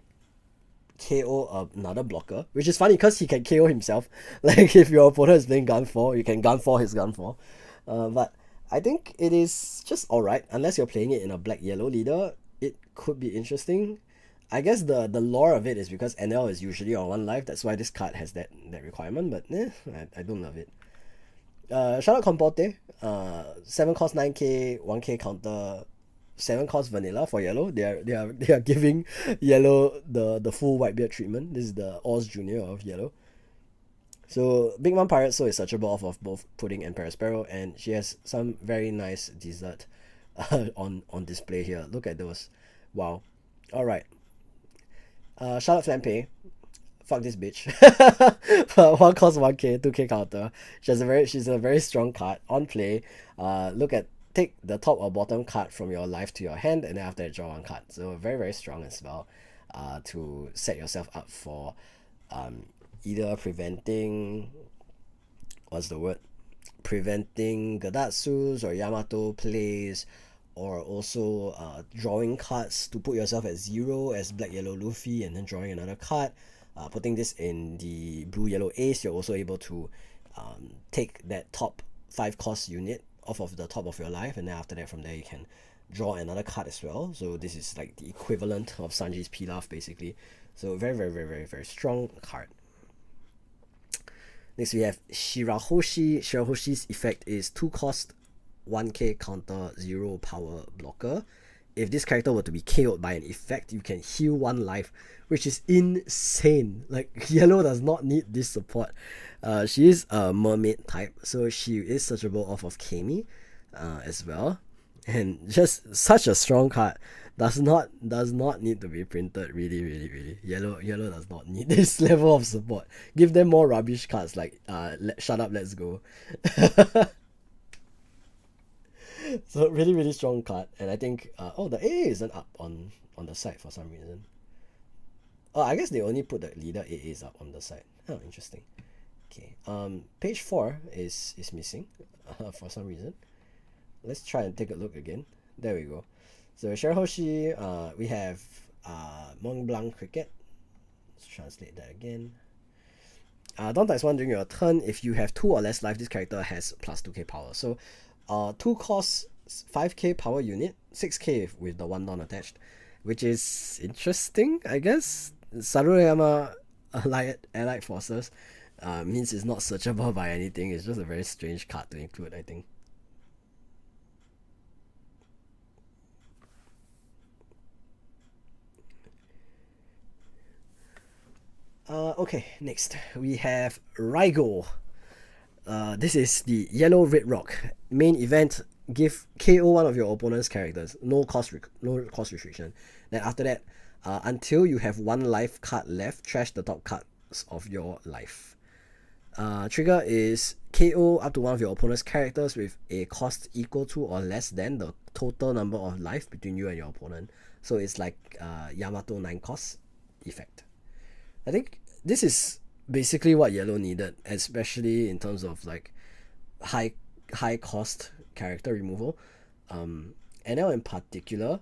KO another blocker, which is funny because he can KO himself. Like if your opponent is playing Gun 4, you can Gun 4 his Gun 4. But I think it is just alright. Unless you're playing it in a black-yellow leader, it could be interesting. I guess the lore of it is because NL is usually on 1 life. That's why this card has that requirement. But I don't love it. Shout out Compote. 7 cost 9k, 1k counter, 7 cost vanilla for yellow. They are giving yellow the full Whitebeard treatment. This is the Oz Junior of yellow. So Big Mom Pirate Soul is searchable off of both Pudding and Parasparrow, and she has some very nice dessert on display here. Look at those. Wow. Alright. Charlotte Flampe. Fuck this bitch. 1 cost 1k, 2k counter. She's a very strong card. On play, take the top or bottom card from your life to your hand, and then after that draw 1 card. So very, very strong as well. To set yourself up for either preventing Gadatsus or Yamato plays, or also drawing cards to put yourself at 0 as Black Yellow Luffy and then drawing another card. Putting this in the Blue Yellow Ace, you're also able to take that top 5 cost unit off of the top of your life, and then after that from there you can draw another card as well. So this is like the equivalent of Sanji's Pilaf basically. So very, very, very, very, very strong card. Next we have Shirahoshi. Shirahoshi's effect is 2 cost 1k counter 0 power blocker. If this character were to be KO'd by an effect, you can heal 1 life, which is insane. Like yellow does not need this support. She is a mermaid type, so she is searchable off of Kami as well. And just such a strong card. Does not need to be printed. Really, really, really. Yellow does not need this level of support. Give them more rubbish cards like Shut Up, Let's Go. So really, really strong card. And I think the AA isn't up on the side for some reason. Oh, I guess they only put the leader AAs up on the side. Oh, interesting. Okay. Page 4 is missing for some reason. Let's try and take a look again. There we go. So Shirahoshi, we have Mont Blanc Cricket. Let's translate that again. Dawn Times 1 during your turn, if you have 2 or less life, this character has plus 2k power. So 2 costs 5k power unit, 6k with the 1 Dawn attached, which is interesting, I guess. Sarurayama Allied Forces means it's not searchable by anything. It's just a very strange card to include, I think. Okay, next we have Raigo. This is the Yellow Red Rock main event. Give KO one of your opponent's characters. No cost restriction. Then after that, until you have one life card left, trash the top cards of your life. Trigger is KO up to one of your opponent's characters with a cost equal to or less than the total number of life between you and your opponent. So it's like Yamato 9 cost effect. I think this is basically what yellow needed, especially in terms of like high cost character removal. NL in particular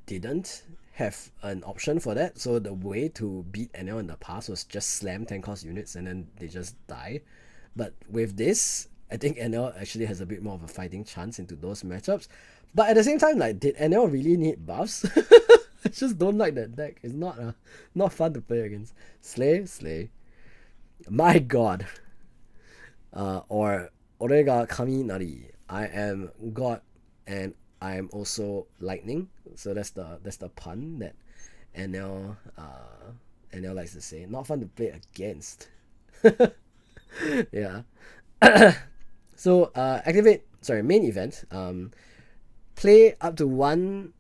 didn't have an option for that, so the way to beat NL in the past was just slam 10 cost units and then they just die. But with this, I think NL actually has a bit more of a fighting chance into those matchups. But at the same time, like, did NL really need buffs? I just don't like that deck. It's not fun to play against. Slay. My god. Or Orega Kaminari. I am God and I am also lightning. So that's the pun that NL likes to say. Not fun to play against. Yeah. So main event. Play up to one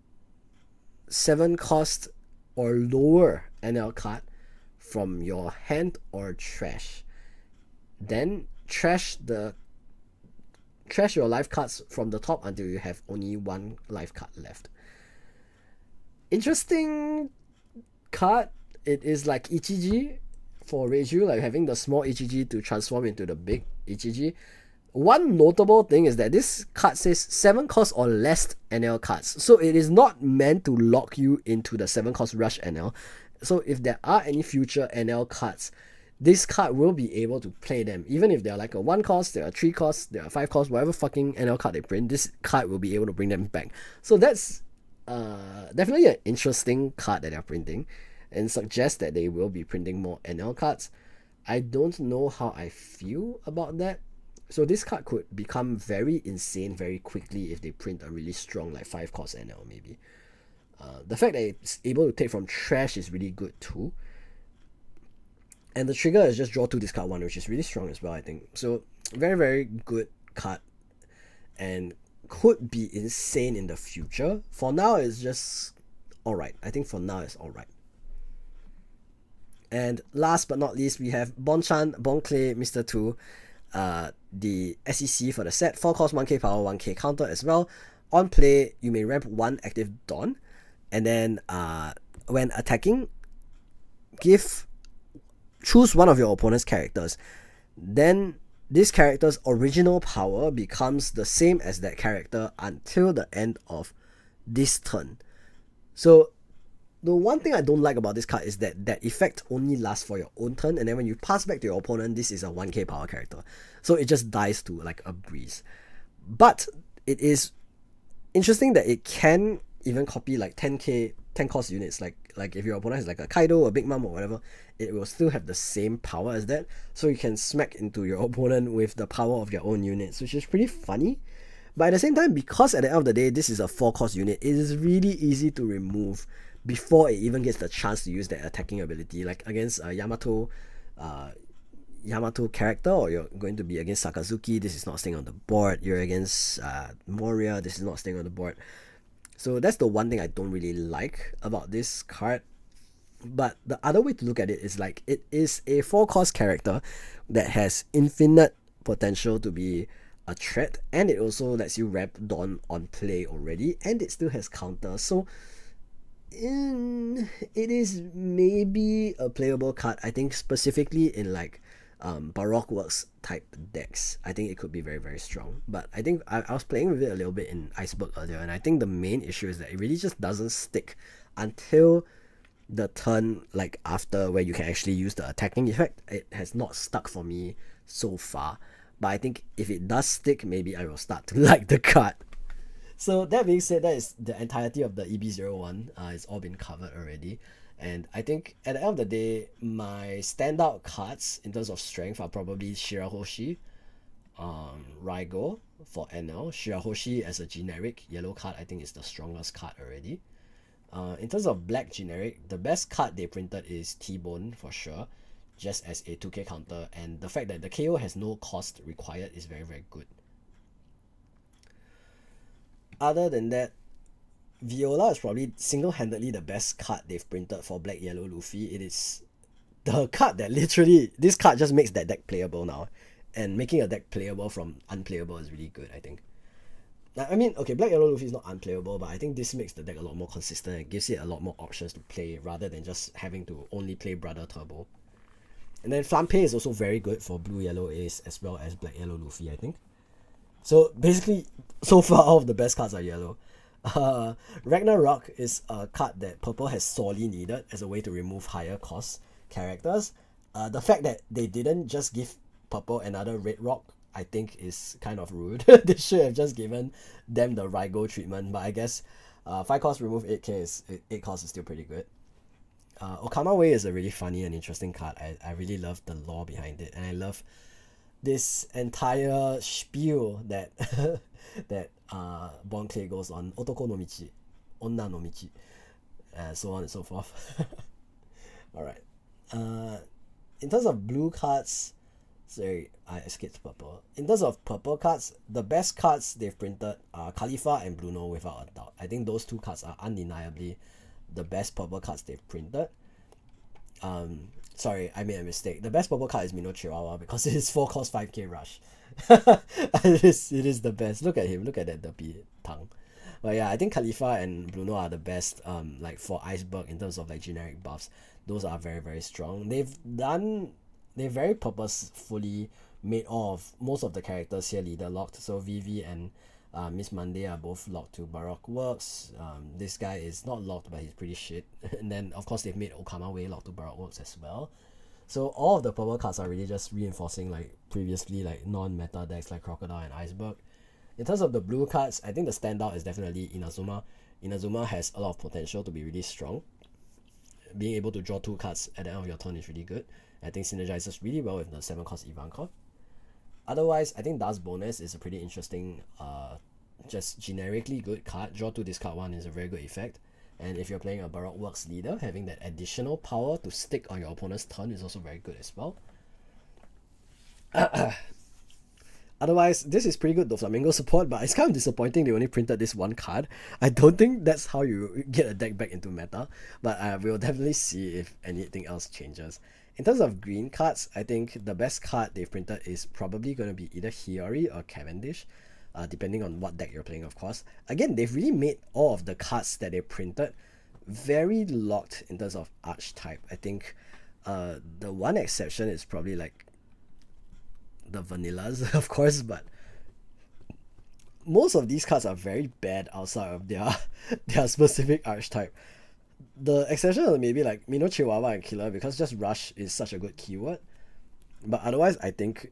7 cost or lower NL card from your hand or trash. Then trash your life cards from the top until you have only one life card left. Interesting card. It is like Ichiji for Reiju, like having the small Ichiji to transform into the big Ichiji. One notable thing is that this card says 7 cost or less NL cards. So it is not meant to lock you into the 7 cost rush NL. So if there are any future NL cards, this card will be able to play them. Even if they're like a 1 cost, there are 3 costs, there are 5 costs, whatever fucking NL card they print, this card will be able to bring them back. So that's definitely an interesting card that they're printing and suggests that they will be printing more NL cards. I don't know how I feel about that. So this card could become very insane very quickly if they print a really strong like 5 cost NL maybe. The fact that it's able to take from trash is really good too. And the trigger is just draw 2, discard 1, which is really strong as well, I think. So very, very good card and could be insane in the future. For now, it's just alright. I think for now, it's alright. And last but not least, we have Bonchan, Bonclay, Mr. 2. The SEC for the set, 4 cost, 1k power, 1k counter as well. On play, you may ramp 1 active Dawn, and then when attacking, choose one of your opponent's characters. Then this character's original power becomes the same as that character until the end of this turn. So the one thing I don't like about this card is that that effect only lasts for your own turn, and then when you pass back to your opponent, this is a 1k power character. So it just dies to like a breeze. But it is interesting that it can even copy like 10 cost units. Like if your opponent has like a Kaido, a Big Mom or whatever, it will still have the same power as that. So you can smack into your opponent with the power of your own units, which is pretty funny. But at the same time, because at the end of the day, this is a 4 cost unit, it is really easy to remove before it even gets the chance to use that attacking ability. Like against Yamato character, or you're going to be against Sakazuki, this is not staying on the board. You're against Moria, this is not staying on the board. So that's the one thing I don't really like about this card. But the other way to look at it is like it is a 4 cost character that has infinite potential to be a threat, and it also lets you ramp Dawn on play already, and it still has counter. So it is maybe a playable card. I think specifically in like Baroque Works type decks, I think it could be very, very strong. But I think I was playing with it a little bit in Iceberg earlier, and I think the main issue is that it really just doesn't stick until the turn like after, where you can actually use the attacking effect. It has not stuck for me so far, but I think if it does stick, maybe I will start to like the card. So that being said, that is the entirety of the EB01. It's all been covered already. And I think at the end of the day, my standout cards in terms of strength are probably Shirahoshi, Raigo for NL. Shirahoshi as a generic yellow card, I think is the strongest card already. In terms of black generic, the best card they printed is T-Bone for sure. just as a 2k counter, and the fact that the KO has no cost required is very, very good. Other than that, Viola is probably single-handedly the best card they've printed for Black Yellow Luffy. It is the card that literally, this card just makes that deck playable now, and making a deck playable from unplayable is really good, I think. I mean, okay, Black Yellow Luffy is not unplayable, but I think this makes the deck a lot more consistent and gives it a lot more options to play rather than just having to only play Brother Turbo. And then Flampe is also very good for Blue Yellow Ace as well as Black Yellow Luffy, I think. So basically, so far all of the best cards are yellow. Ragnarok is a card that Purple has sorely needed as a way to remove higher cost characters. The fact that they didn't just give Purple another Red Rock, I think, is kind of rude. They should have just given them the Raigo treatment, but I guess 5 cost remove 8k is 8 cost is still pretty good. Okama Way is a really funny and interesting card. I really love the lore behind it, and I love this entire spiel that that Bon Clay goes on. Otoko no michi, onna no michi, so on and so forth. Alright. In terms of blue cards, sorry, I skipped purple. In terms of purple cards, the best cards they've printed are Khalifa and Bruno without a doubt. I think those two cards are undeniably the best purple cards they've printed. Sorry, I made a mistake. The best purple card is Mino Chihuahua because it is 4 cost 5k rush. it is the best. Look at him, look at that derpy tongue. But yeah, I think Khalifa and Bruno are the best like for Iceberg in terms of like generic buffs. Those are very, very strong. They've very purposefully made all of most of the characters here leader locked. So Vivi and Miss Monday are both locked to Baroque Works. This guy is not locked, but he's pretty shit. And then of course they've made Okama Way locked to Baroque Works as well. So all of the purple cards are really just reinforcing like previously like non-meta decks like Crocodile and Iceberg. In terms of the blue cards, I think the standout is definitely Inazuma. Inazuma has a lot of potential to be really strong. Being able to draw 2 cards at the end of your turn is really good. I think synergizes really well with the 7 cost Ivankov. Otherwise, I think Das Bonus is a pretty interesting, just generically good card. Draw 2, discard 1 is a very good effect. And if you're playing a Baroque Works leader, having that additional power to stick on your opponent's turn is also very good as well. Otherwise, this is pretty good Doflamingo support, but it's kind of disappointing they only printed this one card. I don't think that's how you get a deck back into meta, but we'll definitely see if anything else changes. In terms of green cards, I think the best card they've printed is probably going to be either Hiari or Cavendish, depending on what deck you're playing, of course. Again, they've really made all of the cards that they printed very locked in terms of archetype. I think the one exception is probably like the vanillas, of course, but most of these cards are very bad outside of their specific archetype. The exception is maybe like Mino Chihuahua and Killer, because just rush is such a good keyword. But otherwise, I think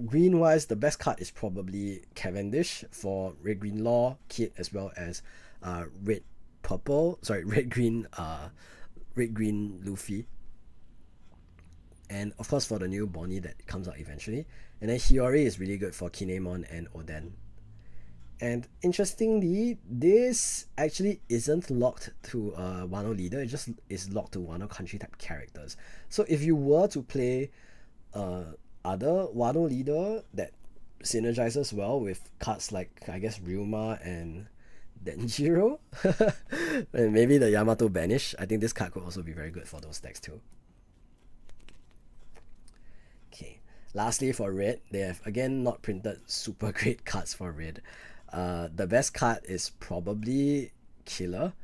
green wise, the best card is probably Cavendish for red green law kit, as well as red green Luffy. And of course for the new Bonnie that comes out eventually. And then Hiyori is really good for Kinemon and Oden. And interestingly, this actually isn't locked to Wano leader, it just is locked to Wano country type characters. So if you were to play other Wano leader that synergizes well with cards like, I guess, Ryuma and Denjiro, and maybe the Yamato Banish, I think this card could also be very good for those decks too. Lastly, for red, they have again not printed super great cards for red. The best card is probably Killer.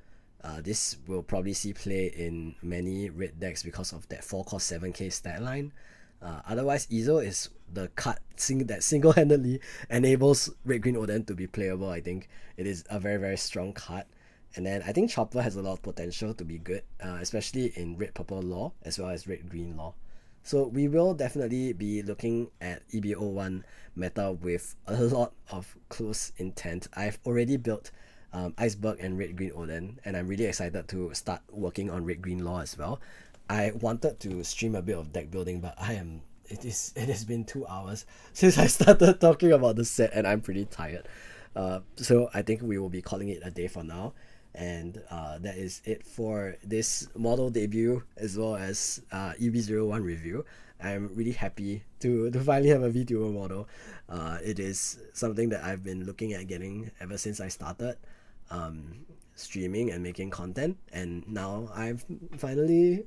This will probably see play in many red decks because of that 4 cost 7k stat line. Otherwise, Izo is the card that single-handedly enables red green Oden to be playable. I think it is a very, very strong card. And then I think Chopper has a lot of potential to be good, especially in red purple law as well as red green law. So we will definitely be looking at EB01 meta with a lot of close intent. I've already built Iceberg and Red Green Oden, and I'm really excited to start working on Red Green Law as well. I wanted to stream a bit of deck building, but it has been 2 hours since I started talking about the set, and I'm pretty tired. So I think we will be calling it a day for now. And that is it for this model debut as well as EB01 review. I'm really happy to finally have a VTuber model. It is something that I've been looking at getting ever since I started streaming and making content, and now I'm finally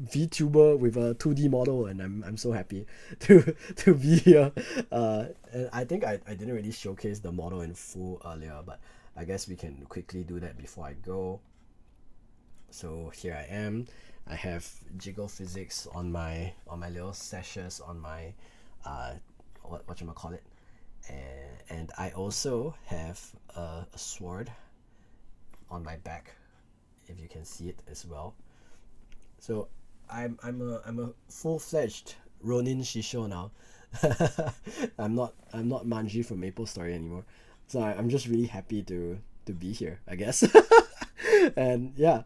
VTuber with a 2D model, and I'm so happy to be here. And I think I didn't really showcase the model in full earlier, but I guess we can quickly do that before I go. So here I am. I have jiggle physics on my little sashes on my whatchamacallit. And I also have a sword on my back, if you can see it as well. So I'm a full-fledged Ronin Shisho now. I'm not Manji from Maple Story anymore. So I'm just really happy to be here, I guess. And yeah.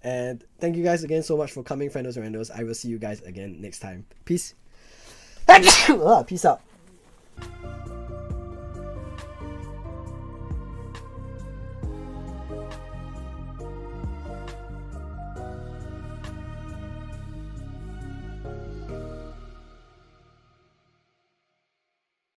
And thank you guys again so much for coming, friendos and randos. I will see you guys again next time. Peace. Peace out.